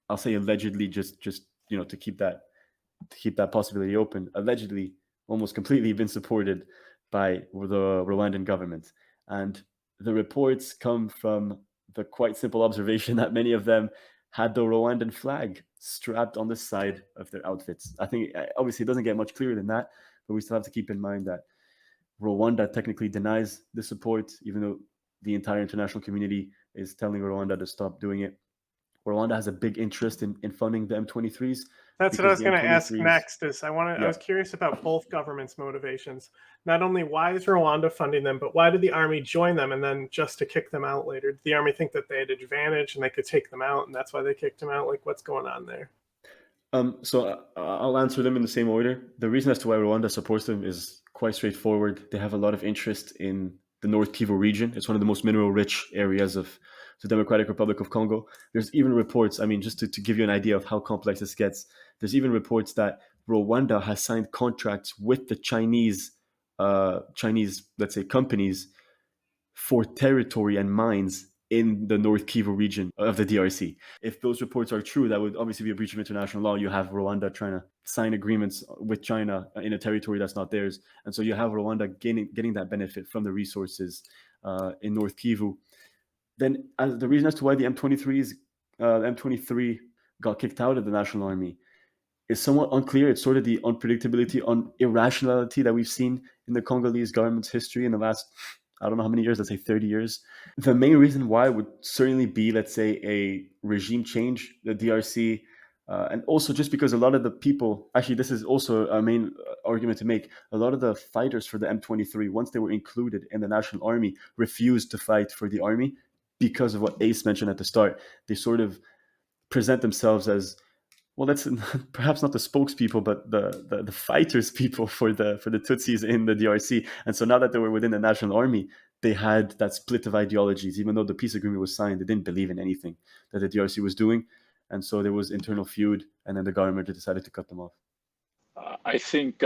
I'll say allegedly, just to keep that possibility open, allegedly almost completely been supported by the Rwandan government. And the reports come from the quite simple observation that many of them had the Rwandan flag strapped on the side of their outfits. I think obviously it doesn't get much clearer than that, but we still have to keep in mind that Rwanda technically denies the support, even though the entire international community is telling Rwanda to stop doing it. Rwanda has a big interest in funding the M23s. That's what I was going to ask next. I Yeah. was curious about both governments' motivations. Not only why is Rwanda funding them, but why did the army join them and then just to kick them out later? Did the army think that they had advantage and they could take them out, and that's why they kicked them out? Like, what's going on there? So I'll answer them in the same order. The reason as to why Rwanda supports them is quite straightforward. They have a lot of interest in the North Kivu region. It's one of the most mineral-rich areas of the Democratic Republic of Congo. There's even reports, I mean, just to give you an idea of how complex this gets, there's even reports that Rwanda has signed contracts with the Chinese, let's say, companies for territory and mines in the North Kivu region of the DRC. If those reports are true, that would obviously be a breach of international law. You have Rwanda trying to sign agreements with China in a territory that's not theirs. And so you have Rwanda getting that benefit from the resources in North Kivu. Then the reason as to why the M23 got kicked out of the National Army is somewhat unclear. It's sort of the unpredictability, irrationality that we've seen in the Congolese government's history in the last, I don't know how many years, let's say 30 years. The main reason why would certainly be, let's say, a regime change, the DRC, and also just because a lot of the people, actually, this is also a main argument to make, a lot of the fighters for the M23, once they were included in the National Army, refused to fight for the army because of what Ace mentioned at the start. They sort of present themselves as, well, that's perhaps not the spokespeople, but the fighters people for the Tutsis in the DRC. And so now that they were within the National Army, they had that split of ideologies. Even though the peace agreement was signed, they didn't believe in anything that the DRC was doing. And so there was internal feud, and then the government decided to cut them off. I think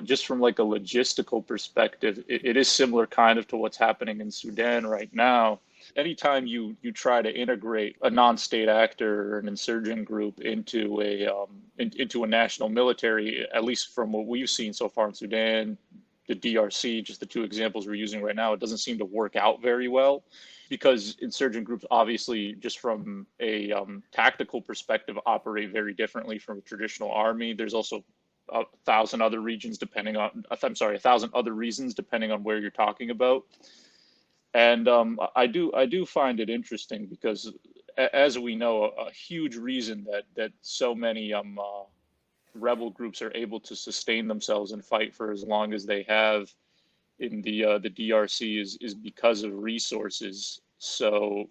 just from like a logistical perspective, it is similar kind of to what's happening in Sudan right now. Anytime you try to integrate a non-state actor or an insurgent group into a national military, at least from what we've seen so far in Sudan, the DRC, just the two examples we're using right now, it doesn't seem to work out very well, because insurgent groups obviously, just from a tactical perspective, operate very differently from a traditional army. There's also a thousand other reasons depending on where you're talking about. And I do find it interesting because, as we know, a huge reason that so many rebel groups are able to sustain themselves and fight for as long as they have in the DRC is because of resources. So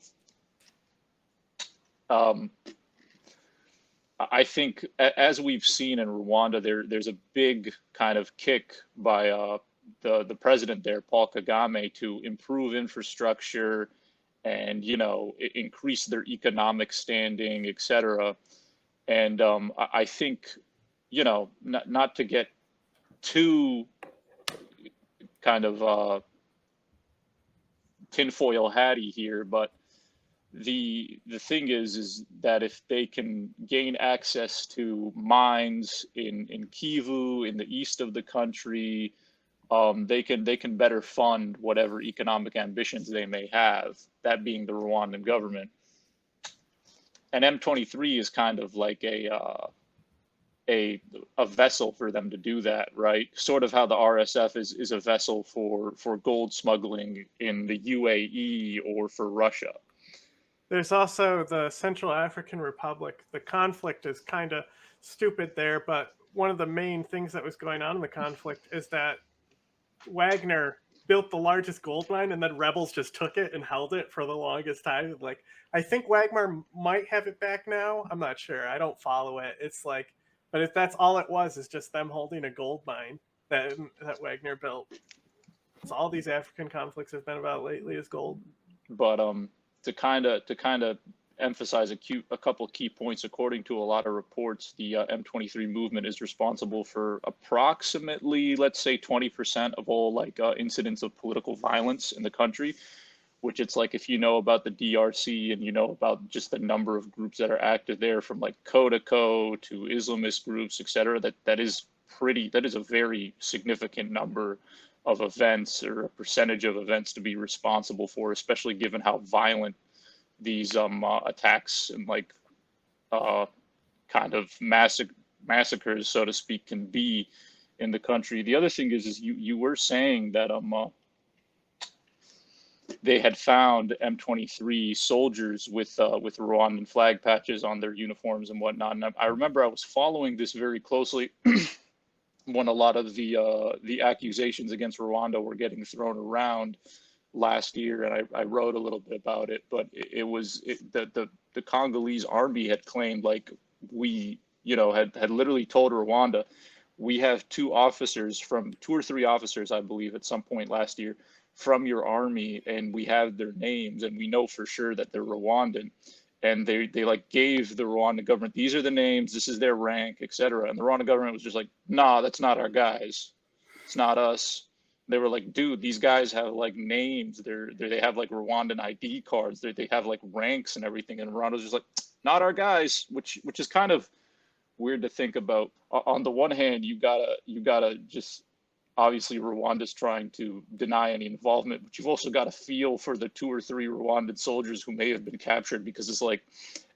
I think, as we've seen in Rwanda, there's a big kind of kick by the president there, Paul Kagame, to improve infrastructure and, increase their economic standing, etc. And I think, not to get too kind of tinfoil hatty here, but the thing is that if they can gain access to mines in Kivu, in the east of the country, they can better fund whatever economic ambitions they may have, that being the Rwandan government. And M23 is kind of like a vessel for them to do that, right? Sort of how the RSF is a vessel for gold smuggling in the UAE or for Russia. There's also the Central African Republic. The conflict is kind of stupid there, but one of the main things that was going on in the conflict is that Wagner built the largest gold mine, and then rebels just took it and held it for the longest time. Like, I think Wagner might have it back now. I'm not sure. I don't follow it. It's like, but if that's all it was, is just them holding a gold mine that Wagner built. That's all these African conflicts have been about lately, is gold. But to kind of emphasize a couple key points, according to a lot of reports, the M23 movement is responsible for approximately, let's say, 20% of all incidents of political violence in the country, which it's like, if you know about the DRC and you know about just the number of groups that are active there, from like Kodako to Islamist groups, etc., that is a very significant number of events, or a percentage of events, to be responsible for, especially given how violent these attacks and kind of massacres, so to speak, can be in the country. The other thing is you were saying that they had found M23 soldiers with Rwandan flag patches on their uniforms and whatnot. And I remember I was following this very closely when a lot of the accusations against Rwanda were getting thrown around last year, and I wrote a little bit about it. But the Congolese army had claimed, like, we had literally told Rwanda, we have two or three officers, I believe, at some point last year, from your army, and we have their names, and we know for sure that they're Rwandan. and they like gave the Rwandan government, these are the names, this is their rank, etc. And the Rwandan government was just like, nah, that's not our guys. It's not us. They were like, dude, these guys have like names. They have like Rwandan ID cards. They have like ranks and everything. And Rwanda's just like, not our guys, which is kind of weird to think about. On the one hand, you gotta just, obviously Rwanda's trying to deny any involvement, but you've also got to feel for the 2 or 3 Rwandan soldiers who may have been captured, because it's like,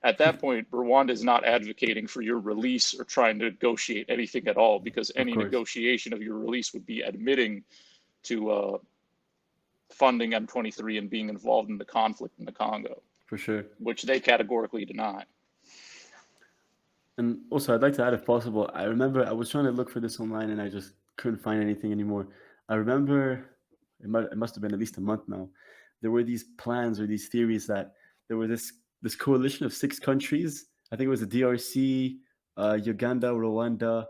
at that point, Rwanda is not advocating for your release or trying to negotiate anything at all, because any negotiation of your release would be admitting to funding M23 and being involved in the conflict in the Congo. For sure. Which they categorically deny. And also, I'd like to add, if possible, I remember I was trying to look for this online and I just couldn't find anything anymore. I remember, it must have been at least a month now, there were these plans or these theories that there were this coalition of 6 countries. I think it was the DRC, Uganda, Rwanda,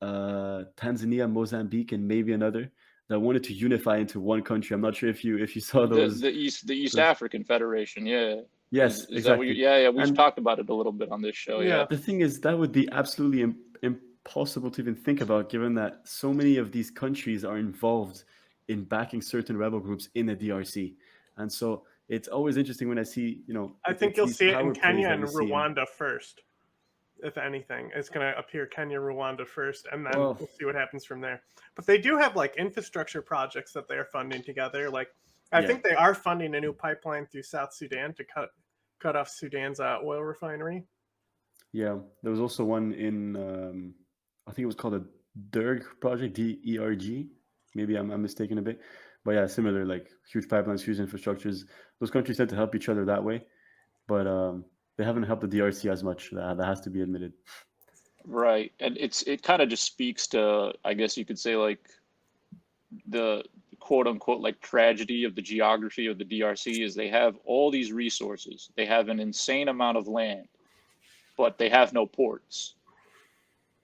Tanzania, Mozambique, and maybe another, that wanted to unify into one country. I'm not sure if you saw those. The East African Federation, yeah. Yes, is exactly. Yeah, we've talked about it a little bit on this show. Yeah. The thing is, that would be absolutely impossible to even think about, given that so many of these countries are involved in backing certain rebel groups in the DRC. And so it's always interesting when I see, I think you'll see it in Kenya and Rwanda first. If anything, it's going to appear Kenya, Rwanda first, and then we'll see what happens from there. But they do have like infrastructure projects that they're funding together. Like I think they are funding a new pipeline through South Sudan to cut off Sudan's oil refinery. Yeah, there was also one in I think it was called a DERG project, DERG. Maybe I'm mistaken a bit, but yeah, similar, like huge pipelines, huge infrastructures. Those countries tend to help each other that way, but they haven't helped the DRC as much. That has to be admitted. Right, and it kind of just speaks to, I guess you could say, like the quote unquote like tragedy of the geography of the DRC is they have all these resources, they have an insane amount of land, but they have no ports.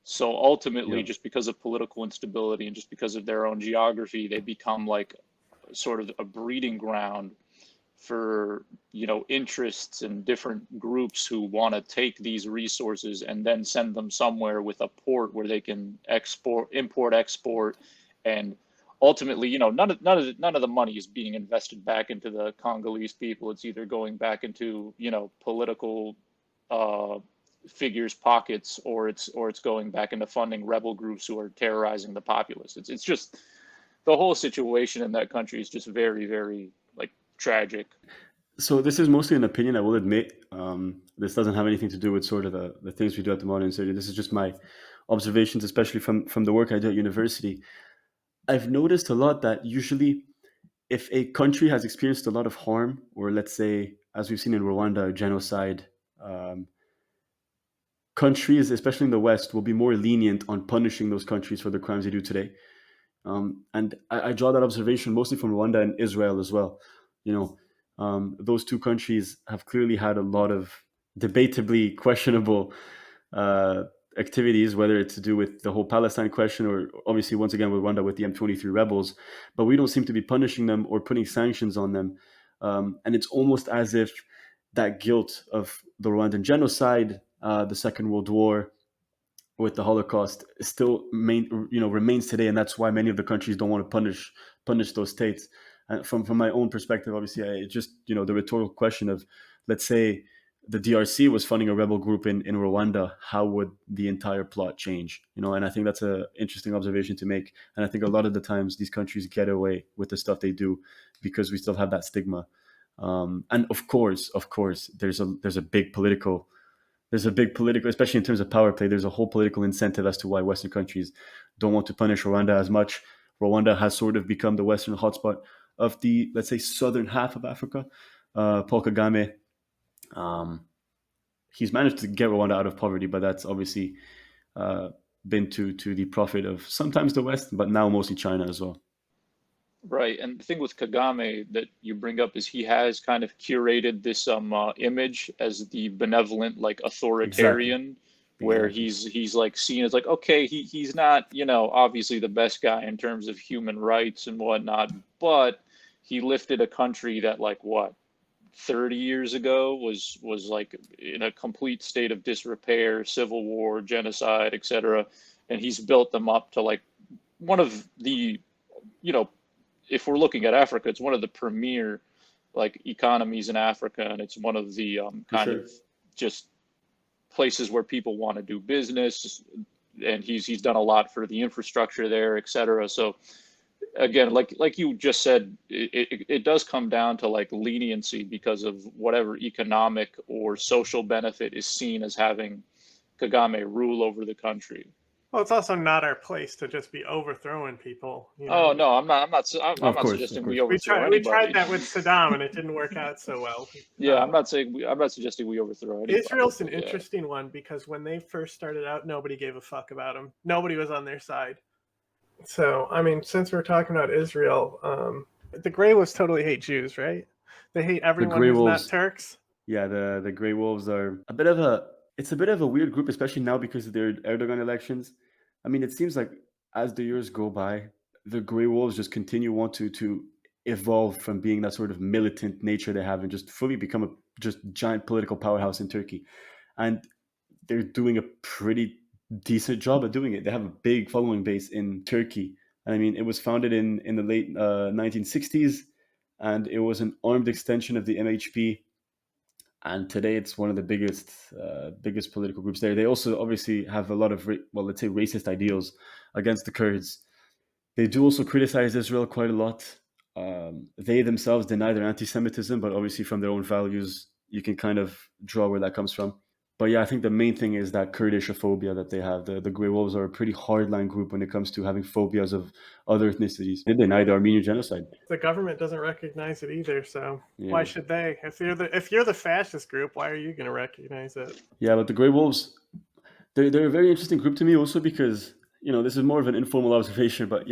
So ultimately, just because of political instability and just because of their own geography, they become like sort of a breeding ground for, interests and different groups who want to take these resources and then send them somewhere with a port where they can import, export, and ultimately, none of the money is being invested back into the Congolese people. It's either going back into, political figures' pockets, or it's going back into funding rebel groups who are terrorizing the populace. It's just, the whole situation in that country is just very, very like tragic. So this is mostly an opinion, I will admit. This doesn't have anything to do with sort of the things we do at the Modern Insurgent. This is just my observations, especially from the work I do at university. I've noticed a lot that usually if a country has experienced a lot of harm, or let's say, as we've seen in Rwanda, genocide, countries, especially in the West, will be more lenient on punishing those countries for the crimes they do today. And I draw that observation mostly from Rwanda and Israel as well. Those 2 countries have clearly had a lot of debatably questionable activities, whether it's to do with the whole Palestine question, or obviously once again with Rwanda with the M23 rebels, but we don't seem to be punishing them or putting sanctions on them. And it's almost as if that guilt of the Rwandan genocide, the Second World War, with the Holocaust, still remains today, and that's why many of the countries don't want to punish those states. And from my own perspective, obviously, the rhetorical question of, let's say the DRC was funding a rebel group in Rwanda, how would the entire plot change? And I think that's an interesting observation to make. And I think a lot of the times these countries get away with the stuff they do because we still have that stigma. And of course, there's a big political, especially in terms of power play, there's a whole political incentive as to why Western countries don't want to punish Rwanda as much. Rwanda has sort of become the Western hotspot of the, let's say, southern half of Africa. Paul Kagame, he's managed to get Rwanda out of poverty, but that's obviously been to the profit of sometimes the West, but now mostly China as well. Right, and the thing with Kagame that you bring up is he has kind of curated this image as the benevolent, like authoritarian, where he's like seen as like, okay, he's not, obviously the best guy in terms of human rights and whatnot, but he lifted a country that like 30 years ago was like in a complete state of disrepair, civil war, genocide, etc. And he's built them up to like one of the, if we're looking at Africa, it's one of the premier like economies in Africa, and it's one of the kind of just places where people want to do business, and he's done a lot for the infrastructure there, etc. So again, like you just said, it does come down to like leniency because of whatever economic or social benefit is seen as having Kagame rule over the country. Well, it's also not our place to just be overthrowing people. Oh no, I'm not suggesting we overthrow anybody. We tried that with Saddam, and it didn't work out so well. Yeah, I'm not suggesting we overthrow anybody. Israel's an interesting one because when they first started out, nobody gave a fuck about them. Nobody was on their side. So, I mean, since we're talking about Israel, the Grey Wolves totally hate Jews, right? They hate everyone who's not Turks. Yeah, the Grey Wolves are a bit of a weird group, especially now because of their Erdogan elections. I mean, it seems like as the years go by, the Grey Wolves just continue want to evolve from being that sort of militant nature they have and just fully become a just giant political powerhouse in Turkey. And they're doing a pretty decent job at doing it. They have a big following base in Turkey. And I mean, it was founded in the late 1960s, and it was an armed extension of the MHP. And today it's one of the biggest political groups there. They also obviously have a lot of, let's say, racist ideals against the Kurds. They do also criticize Israel quite a lot. They themselves deny their anti-Semitism, but obviously from their own values, you can kind of draw where that comes from. But yeah, I think the main thing is that Kurdishophobia that they have. The Grey Wolves are a pretty hardline group when it comes to having phobias of other ethnicities. They deny the Armenian genocide. The government doesn't recognize it either, so why should they? If you're the fascist group, why are you going to recognize it? Yeah, but the Grey Wolves, they're a very interesting group to me also because, this is more of an informal observation, but,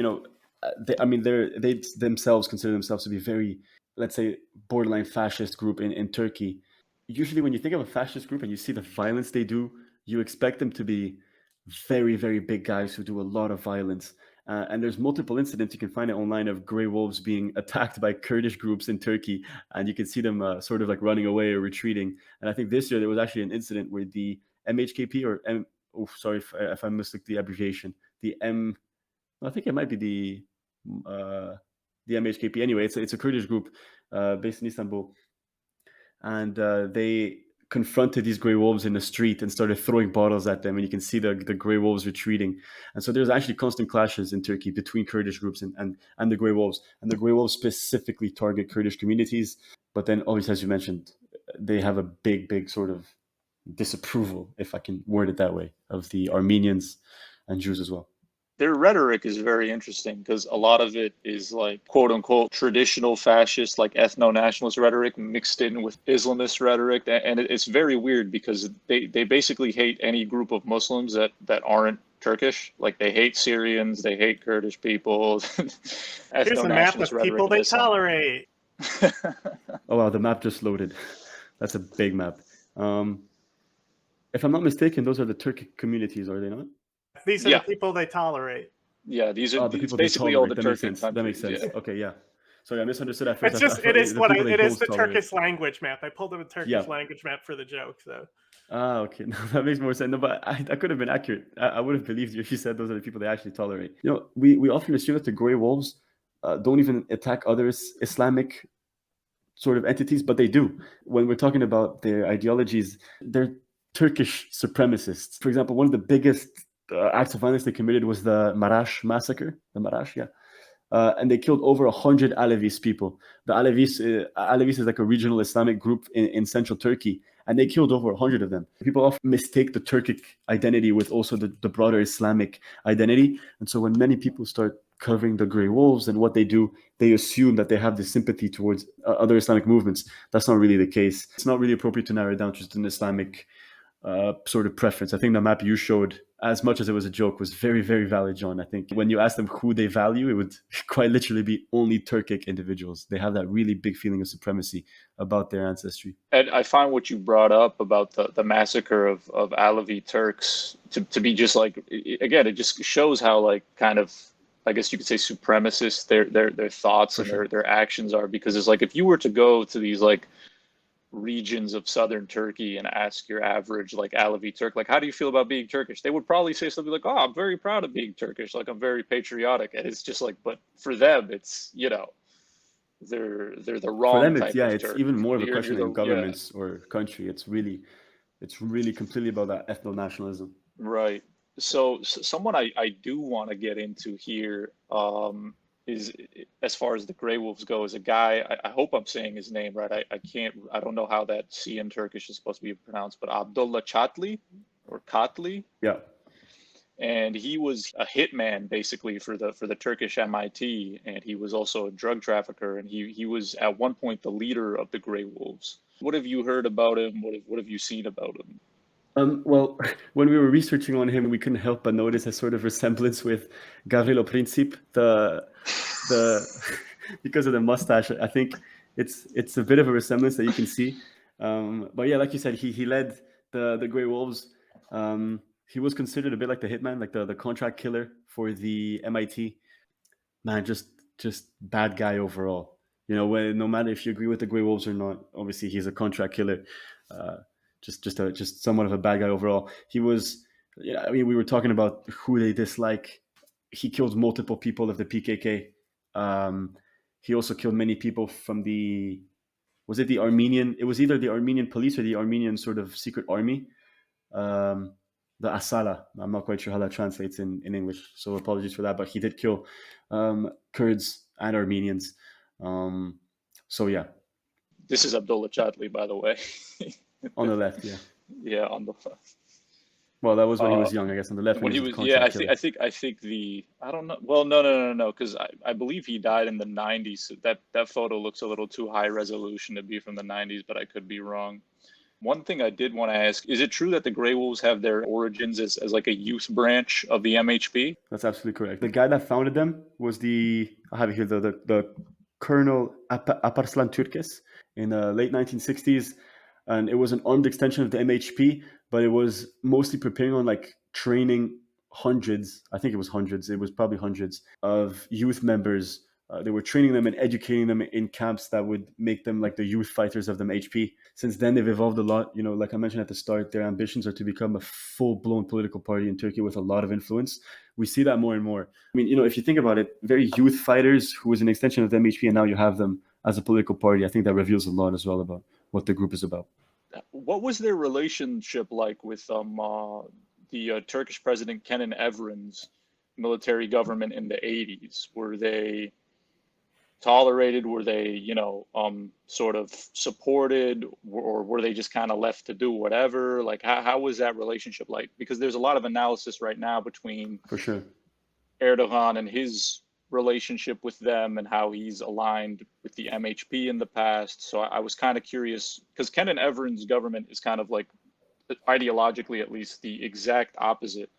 they themselves consider themselves to be very, let's say, borderline fascist group in Turkey. Usually when you think of a fascist group and you see the violence they do, you expect them to be very, very big guys who do a lot of violence. And there's multiple incidents, you can find it online, of Grey Wolves being attacked by Kurdish groups in Turkey. And you can see them sort of like running away or retreating. And I think this year there was actually an incident where the MHKP if I mistook the abbreviation, I think it might be the MHKP. Anyway, it's a Kurdish group based in Istanbul. And they confronted these Grey Wolves in the street and started throwing bottles at them. And you can see the Grey Wolves retreating. And so there's actually constant clashes in Turkey between Kurdish groups and the Grey Wolves. And the Grey Wolves specifically target Kurdish communities. But then, obviously, as you mentioned, they have a big sort of disapproval, if I can word it that way, of the Armenians and Jews as well. Their rhetoric is very interesting because a lot of it is like quote unquote traditional fascist, like ethno-nationalist rhetoric mixed in with Islamist rhetoric. And it's very weird because they basically hate any group of Muslims that aren't Turkish. Like they hate Syrians, they hate Kurdish people. Here's a map of people they tolerate. Oh, wow, the map just loaded. That's a big map. If I'm not mistaken, those are the Turkic communities, are they not? These are the people they tolerate. Yeah, these are the people basically all the Turkic countries. That makes sense. Yeah. Okay, yeah. Sorry, I misunderstood at first. It is the Turkish language map. I pulled up a Turkish language map for the joke. So. Okay. No, that makes more sense. No, but I could have been accurate. I would have believed you if you said those are the people they actually tolerate. We often assume that the Grey Wolves don't even attack other Islamic sort of entities, but they do. When we're talking about their ideologies, they're Turkish supremacists. For example, one of the biggest acts of violence they committed was the Marash massacre. And they killed over 100 Alevis people. The Alevis is like a regional Islamic group in central Turkey, and they killed over 100 of them. People often mistake the Turkic identity with also the broader Islamic identity. And so when many people start covering the Grey Wolves and what they do, they assume that they have this sympathy towards other Islamic movements. That's not really the case. It's not really appropriate to narrow it down to just an Islamic sort of preference. I think the map you showed, as much as it was a joke, was very, very valid, John. I think when you ask them who they value, it would quite literally be only Turkic individuals. They have that really big feeling of supremacy about their ancestry. And I find what you brought up about the massacre of Alevi Turks to be just like, again, it just shows how like kind of, I guess you could say, supremacist their thoughts and their actions are, because it's like if you were to go to these like regions of southern Turkey and ask your average like Alevi Turk, like, how do you feel about being Turkish? They would probably say something like, oh, I'm very proud of being Turkish. Like, I'm very patriotic. And it's just like, but for them, it's, they're the For wrong them, it's type of it's Turk. even more of a You're question than the, yeah, governments or country. It's really completely about that ethno nationalism. right. So, someone I do want to get into here, is, as far as the Grey Wolves go, is a guy. I hope I'm saying his name right. I don't know how that C in Turkish is supposed to be pronounced, but Abdullah Chatli or Katli, Yeah. and he was a hitman basically for the Turkish MIT, and he was also a drug trafficker, and he was at one point the leader of the Grey Wolves. What have you heard about him? What have you seen about him? Well, when we were researching on him, we couldn't help but notice a sort of resemblance with Gavrilo Princip, the because of the mustache. I think it's a bit of a resemblance that you can see. But yeah, like you said, he led the Grey Wolves. He was considered a bit like the hitman, like the contract killer for the MIT. Man, just bad guy overall. No matter if you agree with the Grey Wolves or not, obviously he's a contract killer. Uh, just somewhat of a bad guy overall. He was. Yeah, I mean, we were talking about who they dislike. He killed multiple people of the PKK. Um, he also killed many people from the. Was it the Armenian? It was either the Armenian police or the Armenian sort of secret army. Um, the Asala. I'm not quite sure how that translates in English, so apologies for that. But he did kill Kurds and Armenians. So yeah, This is Abdullah Chatli, by the way. on the left, yeah. Yeah, on the Well, that was when he was young, I guess. On the left, when when he he was a was, yeah, contract killer. I think the, I don't know. Well, no, because I believe he died in the 90s. So that photo looks a little too high resolution to be from the 90s, but I could be wrong. One thing I did want to ask, is it true that the Grey Wolves have their origins as like a youth branch of the MHP? That's absolutely correct. The guy that founded them was I have it here, the Colonel Aparslan Turkes in the late 1960s. And it was an armed extension of the MHP, but it was mostly preparing on like training hundreds, I think it was hundreds, it was probably hundreds of youth members. They were training them and educating them in camps that would make them like the youth fighters of the MHP. Since then, they've evolved a lot. Like I mentioned at the start, their ambitions are to become a full-blown political party in Turkey with a lot of influence. We see that more and more. I mean, if you think about it, very youth fighters who was an extension of the MHP, and now you have them as a political party. I think that reveals a lot as well about what the group is about. What was their relationship like with the Turkish president Kenan Evren's military government in the 80s? Were they tolerated? Were they, sort of supported, or were they just kind of left to do whatever? Like, how was that relationship like? Because there's a lot of analysis right now between, For sure, Erdogan and his relationship with them and how he's aligned with the MHP in the past. So I was kind of curious, because Kenan Evren's government is kind of like, ideologically at least, the exact opposite,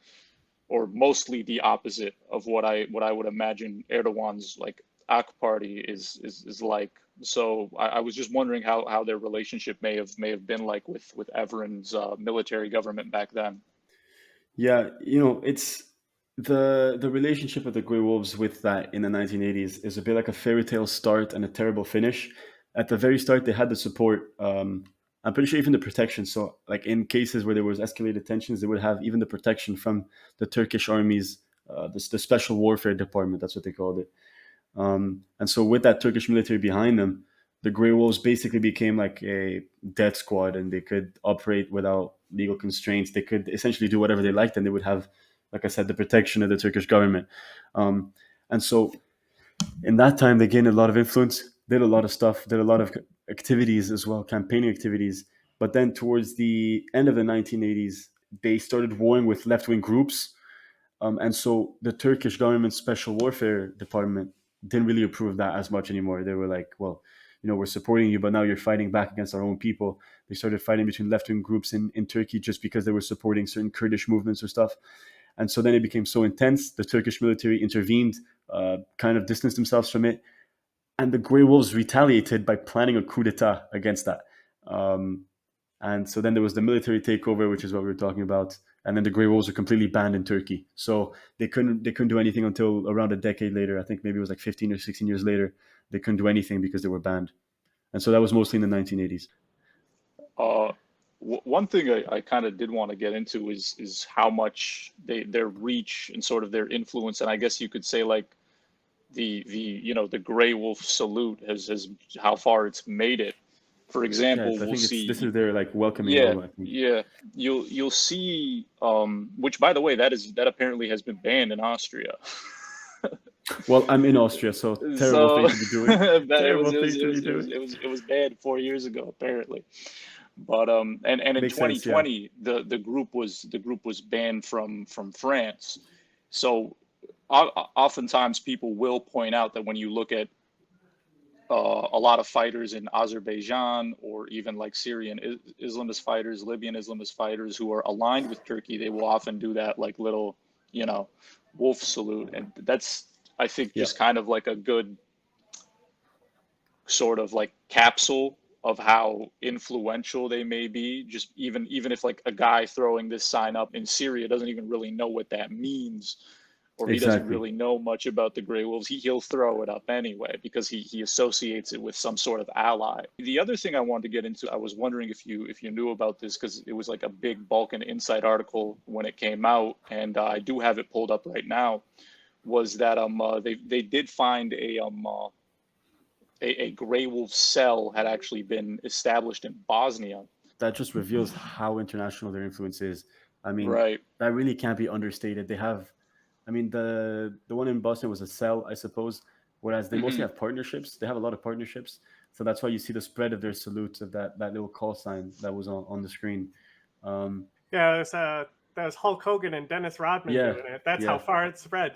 or mostly the opposite of what I would imagine Erdogan's like AK party is like. So I was just wondering how their relationship may have been like with Evren's military government back then. yeah. It's the relationship of the Grey Wolves with that in the 1980s is a bit like a fairy tale start and a terrible finish. At the very start, they had the support. I'm pretty sure even the protection. So, like in cases where there was escalated tensions, they would have even the protection from the Turkish armies, the Special Warfare Department. That's what they called it. And so, with that Turkish military behind them, the Grey Wolves basically became like a death squad, and they could operate without legal constraints. They could essentially do whatever they liked, and they would have, like I said, the protection of the Turkish government. And so, in that time, they gained a lot of influence, did a lot of stuff, did a lot of activities as well, campaigning activities. But then, towards the end of the 1980s, they started warring with left-wing groups. And so the Turkish government's special warfare department didn't really approve of that as much anymore. They were like, well, we're supporting you, but now you're fighting back against our own people. They started fighting between left-wing groups in Turkey just because they were supporting certain Kurdish movements or stuff. And so then it became so intense, the Turkish military intervened, kind of distanced themselves from it. And the Grey Wolves retaliated by planning a coup d'etat against that. And so then there was the military takeover, which is what we were talking about. And then the Grey Wolves were completely banned in Turkey. So they couldn't do anything until around a decade later. I think maybe it was like 15 or 16 years later. They couldn't do anything because they were banned. And so that was mostly in the 1980s. One thing I kind of did want to get into is how much their reach and sort of their influence, and I guess you could say like the Gray Wolf salute has how far it's made it. For Yeah, example, I we'll think this see. is their like welcoming Yeah, logo, I think. yeah. You'll see, which by the way, that apparently has been banned in Austria. Well, I'm in Austria, so terrible So thing to be doing. that Terrible thing to be doing. it was banned 4 years ago apparently. But and in Makes sense, yeah. 2020 the group was banned from France. So oftentimes people will point out that when you look at a lot of fighters in Azerbaijan or even like Syrian Islamist fighters, Libyan Islamist fighters who are aligned with Turkey, they will often do that like little, wolf salute. And that's, I think, just kind of like a good sort of like capsule of how influential they may be. Just even if like a guy throwing this sign up in Syria doesn't even really know what that means, or he doesn't Exactly. really know much about the Grey Wolves, he'll throw it up anyway because he associates it with some sort of ally. The other thing I wanted to get into, I was wondering if you knew about this because it was like a big Balkan Insight article when it came out, and I do have it pulled up right now. Was that they did find a Grey Wolf cell had actually been established in Bosnia. That just reveals how international their influence is. I mean, Right. that really can't be understated. They have, I mean, the one in Bosnia was a cell, I suppose, whereas they mostly have partnerships. They have a lot of partnerships. So that's why you see the spread of their salutes of that little call sign that was on the screen. Yeah, that was Hulk Hogan and Dennis Rodman doing it. That's how far it spread,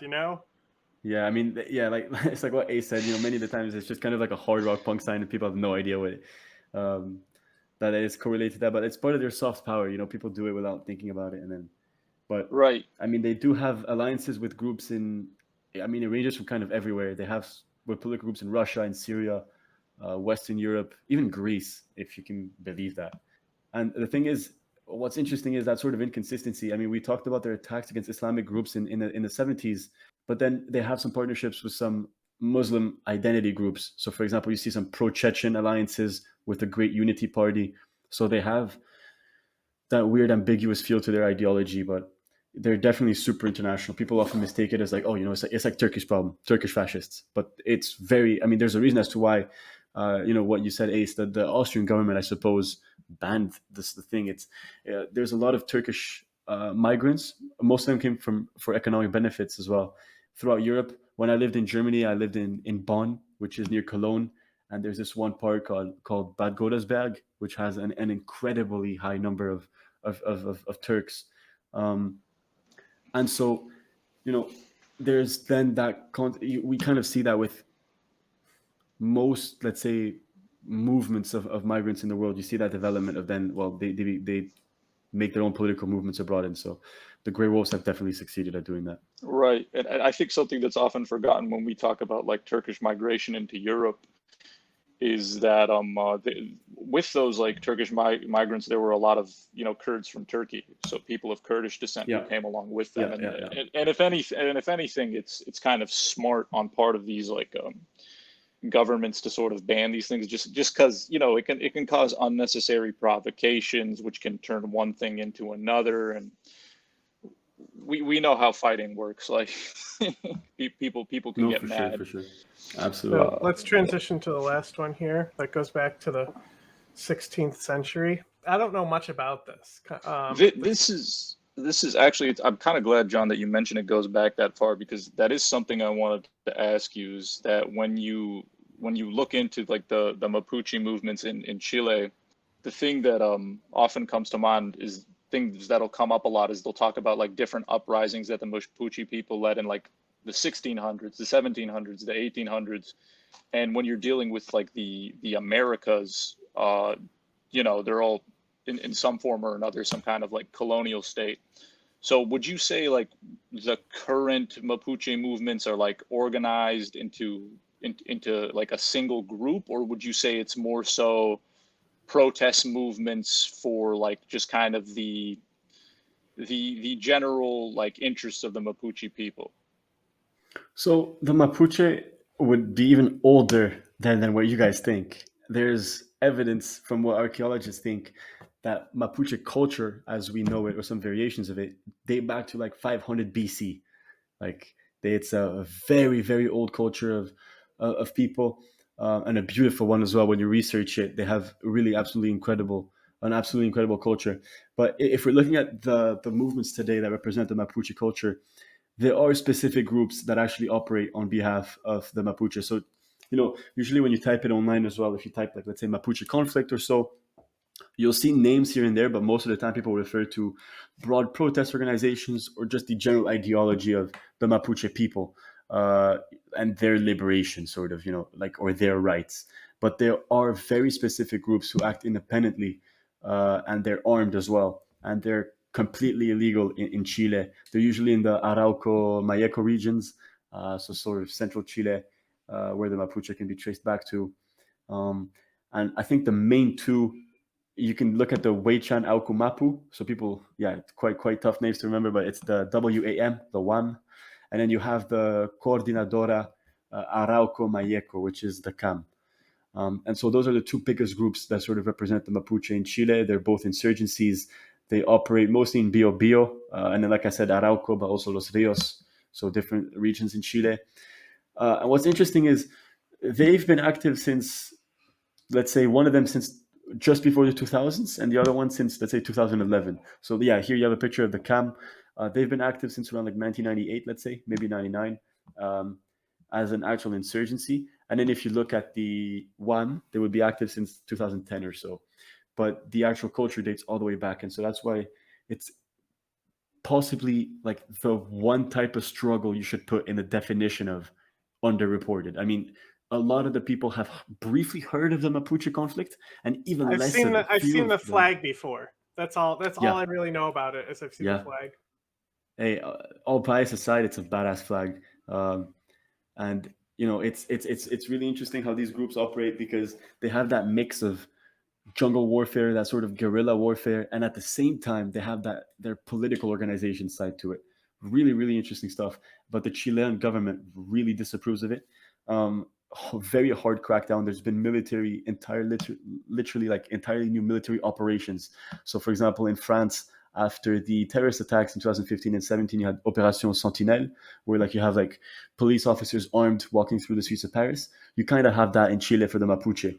Yeah, I mean, yeah, like it's like what Ace said. Many of the times it's just kind of like a hard rock punk sign, and people have no idea what that is correlated to that. But it's part of their soft power. People do it without thinking about it, and then. But right. I mean, they do have alliances with groups it ranges from kind of everywhere. They have with political groups in Russia and Syria, Western Europe, even Greece, if you can believe that. And the thing is, what's interesting is that sort of inconsistency. I mean, we talked about their attacks against Islamic groups in the 70s, but then they have some partnerships with some Muslim identity groups. So, for example, you see some pro-Chechen alliances with the Great Unity Party. So they have that weird, ambiguous feel to their ideology, but they're definitely super international. People often mistake it as like, oh, it's like Turkish problem, Turkish fascists. But it's very, I mean, there's a reason as to why, what you said, Ace, that the Austrian government, I suppose, banned the thing. It's there's a lot of Turkish migrants. Most of them came for economic benefits as well throughout Europe. When I lived in Germany, I lived in Bonn, which is near Cologne. And there's this one park called Bad Godesberg, which has an incredibly high number of Turks. And so, there's then that we kind of see that with most, let's say, movements of migrants in the world. You see that development of then, well, they make their own political movements abroad. And so the Grey Wolves have definitely succeeded at doing that. Right. And I think something that's often forgotten when we talk about like Turkish migration into Europe is that with those like Turkish migrants, there were a lot of Kurds from Turkey, so people of Kurdish descent who came along with them. And if anything, it's kind of smart on part of these like governments to sort of ban these things just because it can cause unnecessary provocations, which can turn one thing into another. And we know how fighting works. Like people can get mad. For sure. Absolutely. So let's transition to the last one here. That goes back to the 16th century. I don't know much about this. This is actually, I'm kind of glad, John, that you mentioned it goes back that far, because that is something I wanted to ask you, is that when you look into like the Mapuche movements in Chile, the thing that often comes to mind is things that'll come up a lot is they'll talk about like different uprisings that the Mapuche people led in like the 1600s, the 1700s, the 1800s. And when you're dealing with like the Americas, they're all in some form or another, some kind of like colonial state. So would you say like the current Mapuche movements are like organized into like a single group, or would you say it's more so protest movements for like just kind of the general like interests of the Mapuche people? So the Mapuche would be even older than what you guys think. There's evidence from what archaeologists think that Mapuche culture, as we know it, or some variations of it, date back to like 500 BC. Like it's a very, very old culture of people, and a beautiful one as well. When you research it, they have really an absolutely incredible culture. But if we're looking at the movements today that represent the Mapuche culture, there are specific groups that actually operate on behalf of the Mapuche. So, usually when you type it online as well, if you type like, let's say, Mapuche conflict or so, you'll see names here and there, but most of the time people refer to broad protest organizations or just the general ideology of the Mapuche people, and their liberation, sort of, or their rights. But there are very specific groups who act independently, and they're armed as well. And they're completely illegal in Chile. They're usually in the Arauco, Mayeco regions, so sort of central Chile, where the Mapuche can be traced back to. And I think the main two, you can look at the Weichan Aukumapu. So people, it's quite tough names to remember, but it's the WAM, the WAM. And then you have the Coordinadora Arauco Mayeco, which is the CAM. And so those are the two biggest groups that sort of represent the Mapuche in Chile. They're both insurgencies. They operate mostly in Bio Bio, and then, like I said, Arauco, but also Los Rios, so different regions in Chile. And what's interesting is they've been active since, let's say, one of them since just before the 2000s, and the other one since, let's say, 2011. So here you have a picture of the CAM. They've been active since around like 1998, let's say, maybe 99, as an actual insurgency. And then if you look at the WAM, they would be active since 2010 or so. But the actual culture dates all the way back. And so that's why it's possibly like the one type of struggle you should put in the definition of underreported. I mean, a lot of the people have briefly heard of the Mapuche conflict, and even I've less. I've seen the flag before. That's all I really know about it, is I've seen the flag. Hey, all bias aside, it's a badass flag. And it's really interesting how these groups operate, because they have that mix of jungle warfare, that sort of guerrilla warfare, and at the same time they have their political organization side to it. Really, really interesting stuff. But the Chilean government really disapproves of it. Very hard crackdown. There's been literally like entirely new military operations. So, for example, in France, after the terrorist attacks in 2015 and 17, you had Opération Sentinelle, where like you have like police officers armed walking through the streets of Paris. You kind of have that in Chile for the Mapuche.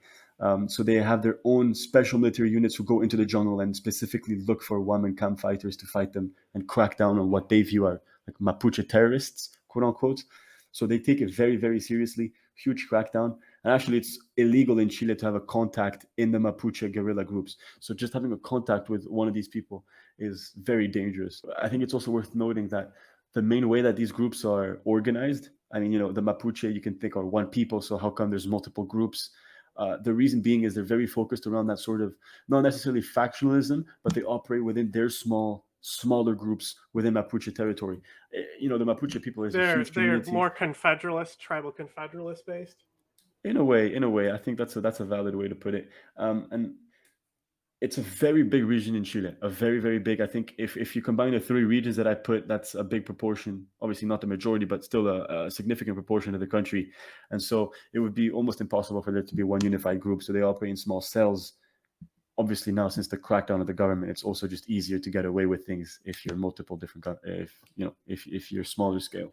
So they have their own special military units who go into the jungle and specifically look for WAM and CAM fighters to fight them and crack down on what they view are like Mapuche terrorists, quote unquote. So they take it very, very seriously. Huge crackdown. And actually, it's illegal in Chile to have a contact in the Mapuche guerrilla groups. So just having a contact with one of these people is very dangerous. I think it's also worth noting that the main way that these groups are organized, I mean, the Mapuche, you can think, are one people. So how come there's multiple groups? The reason being is they're very focused around that sort of, not necessarily factionalism, but they operate within their smaller groups within Mapuche territory. The Mapuche people is a huge community. They're more confederalist, tribal confederalist based. In a way, I think that's a valid way to put it. And it's a very big region in Chile, a very, very big. I think if you combine the three regions that I put, that's a big proportion. Obviously not the majority, but still a significant proportion of the country. And so it would be almost impossible for there to be one unified group. So they operate in small cells. Obviously now, since the crackdown of the government, it's also just easier to get away with things if you're multiple different, if you're smaller scale.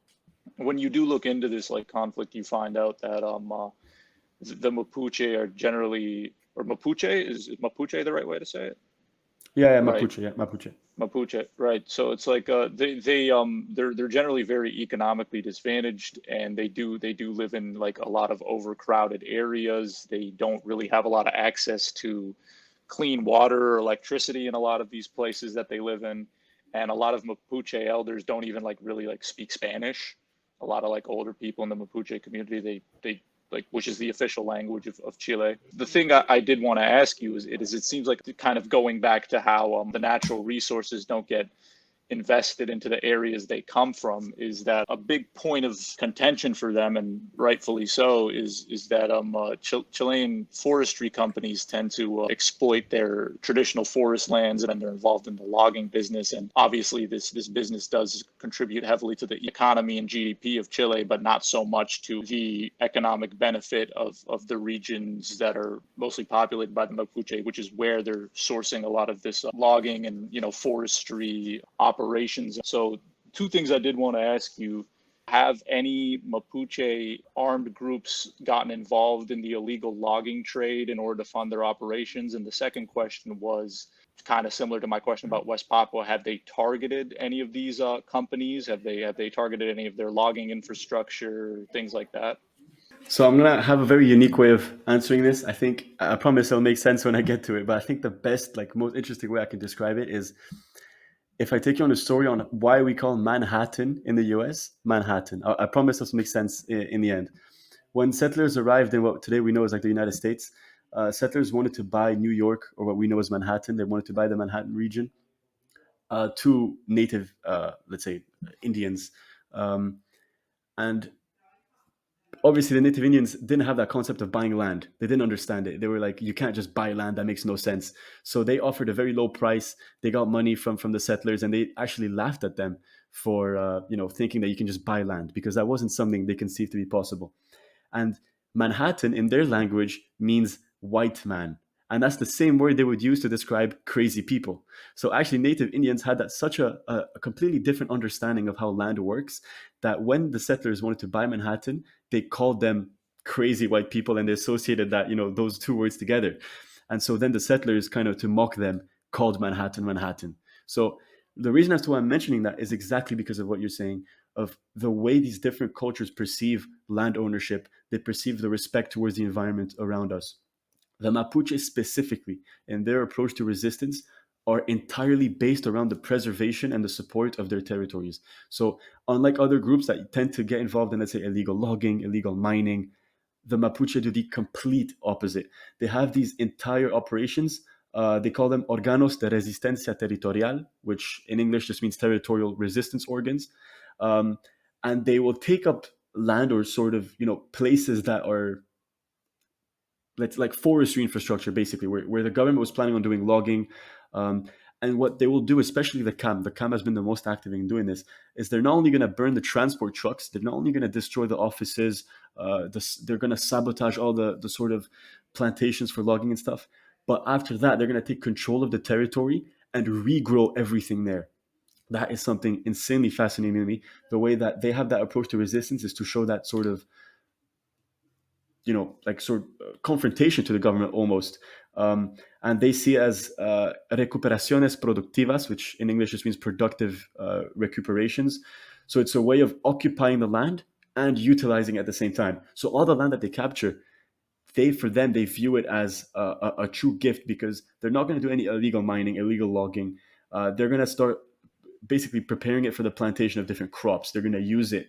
When you do look into this like conflict, you find out that the Mapuche are generally, or Mapuche, is Mapuche the right way to say it? Yeah, right. Mapuche, yeah, Mapuche. Mapuche, right? So it's like they're generally very economically disadvantaged, and they do live in like a lot of overcrowded areas. They don't really have a lot of access to clean water or electricity in a lot of these places that they live in, and a lot of Mapuche elders don't even really speak Spanish. A lot of like older people in the Mapuche community, they like, which is the official language of Chile. The thing I did want to ask you is it seems like kind of going back to how the natural resources don't get invested into the areas they come from, is that a big point of contention for them, and rightfully so, is that Chilean forestry companies tend to exploit their traditional forest lands, and they're involved in the logging business. And obviously this business does contribute heavily to the economy and GDP of Chile, but not so much to the economic benefit of the regions that are mostly populated by the Mapuche, which is where they're sourcing a lot of this logging and forestry operations. So two things I did want to ask you: have any Mapuche armed groups gotten involved in the illegal logging trade in order to fund their operations? And the second question was kind of similar to my question about West Papua. Have they targeted any of these companies? Have they targeted any of their logging infrastructure, things like that? So I'm gonna have a very unique way of answering this. I promise it'll make sense when I get to it. But I think the best, most interesting way I can describe it is if I take you on a story on why we call Manhattan in the U.S. Manhattan. I promise this will make sense in the end. When settlers arrived in what today we know as the United States, settlers wanted to buy New York, or what we know as Manhattan. They wanted to buy the Manhattan region to native, let's say, Indians, and obviously the native Indians didn't have that concept of buying land. They didn't understand it. They were like, you can't just buy land. That makes no sense. So they offered a very low price. They got money from the settlers, and they actually laughed at them for thinking that you can just buy land, because that wasn't something they conceived to be possible. And Manhattan in their language means white man. And that's the same word they would use to describe crazy people. So actually native Indians had such a completely different understanding of how land works, that when the settlers wanted to buy Manhattan, they called them crazy white people, and they associated that, those two words together. And so then the settlers, kind of to mock them, called Manhattan Manhattan. So the reason as to why I'm mentioning that is exactly because of what you're saying, of the way these different cultures perceive land ownership. They perceive the respect towards the environment around us. The Mapuche specifically, in their approach to resistance, are entirely based around the preservation and the support of their territories. So unlike other groups that tend to get involved in, let's say, illegal logging, illegal mining, the Mapuche do the complete opposite. They have these entire operations. They call them órganos de resistencia territorial, which in English just means territorial resistance organs. And they will take up land, or sort of, places that are, like forestry infrastructure, basically, where the government was planning on doing logging. And what they will do, especially the CAM has been the most active in doing this, is they're not only going to burn the transport trucks, they're not only going to destroy the offices, they're going to sabotage all the sort of plantations for logging and stuff. But after that, they're going to take control of the territory and regrow everything there. That is something insanely fascinating to me. The way that they have that approach to resistance is to show that sort of, confrontation to the government almost. And they see it as recuperaciones productivas, which in English just means productive recuperations. So it's a way of occupying the land and utilizing it at the same time. So all the land that they capture, they view it as a true gift, because they're not going to do any illegal mining, illegal logging. They're going to start basically preparing it for the plantation of different crops. They're going to use it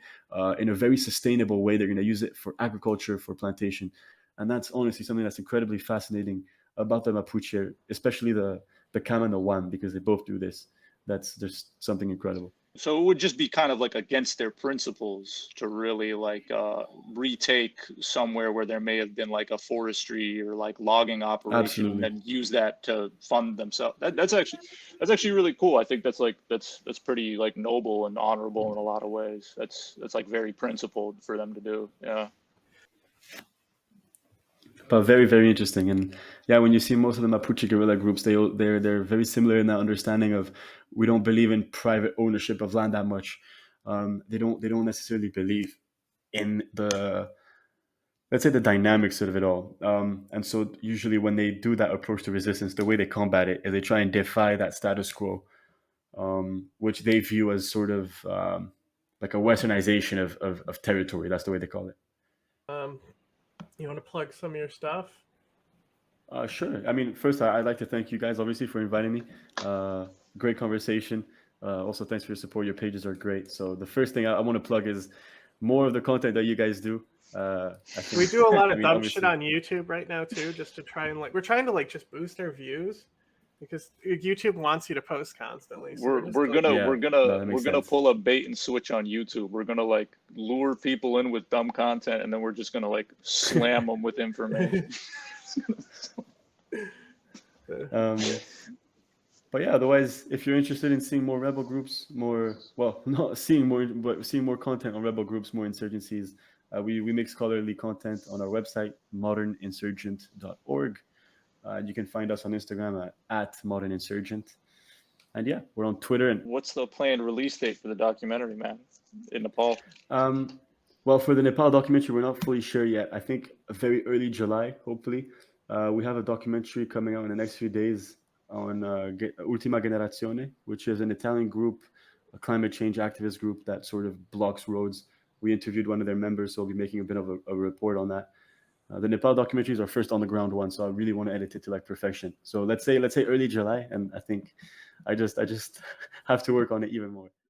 in a very sustainable way. They're going to use it for agriculture, for plantation. And that's honestly something that's incredibly fascinating about the Mapuche, especially the Cam and the Wan, because they both do this. There's something incredible. So it would just be kind of against their principles to really retake somewhere where there may have been a forestry or logging operation. Absolutely. And use that to fund themselves. That's actually really cool. I think that's pretty noble and honorable in a lot of ways. That's very principled for them to do. Yeah. But very, very interesting. And yeah, when you see most of the Mapuche guerrilla groups, they're very similar in that understanding of, we don't believe in private ownership of land that much. They don't necessarily believe in the, let's say, the dynamics of it all. And so usually when they do that approach to resistance, the way they combat it is they try and defy that status quo, which they view as sort of like a westernization of territory. That's the way they call it. You want to plug some of your stuff? Sure. I mean, first, I'd like to thank you guys, obviously, for inviting me. Great conversation. Also, thanks for your support. Your pages are great. So the first thing I want to plug is more of the content that you guys do. We do a lot of dumb shit on YouTube right now, too, just to try and we're trying to just boost our views. because YouTube wants you to post constantly. So We're gonna that makes sense. pull a bait and switch on YouTube. We're gonna like lure people in with dumb content, and then we're just gonna like slam them with information. But yeah, otherwise, if you're interested in seeing more rebel groups, not seeing more, but seeing more content on rebel groups, more insurgencies, we make scholarly content on our website, moderninsurgent.org. You can find us on Instagram at Modern Insurgent. And yeah, we're on Twitter. And what's the planned release date for the documentary, man, in Nepal? Well, for the Nepal documentary, we're not fully sure yet. I think very early July, hopefully. We have a documentary coming out in the next few days on Ultima Generazione, which is an Italian group, a climate change activist group that sort of blocks roads. We interviewed one of their members, so we'll be making a bit of a report on that. The Nepal documentary is our first on the ground one, so I really want to edit it to like perfection. So let's say early July, and I think I just have to work on it even more.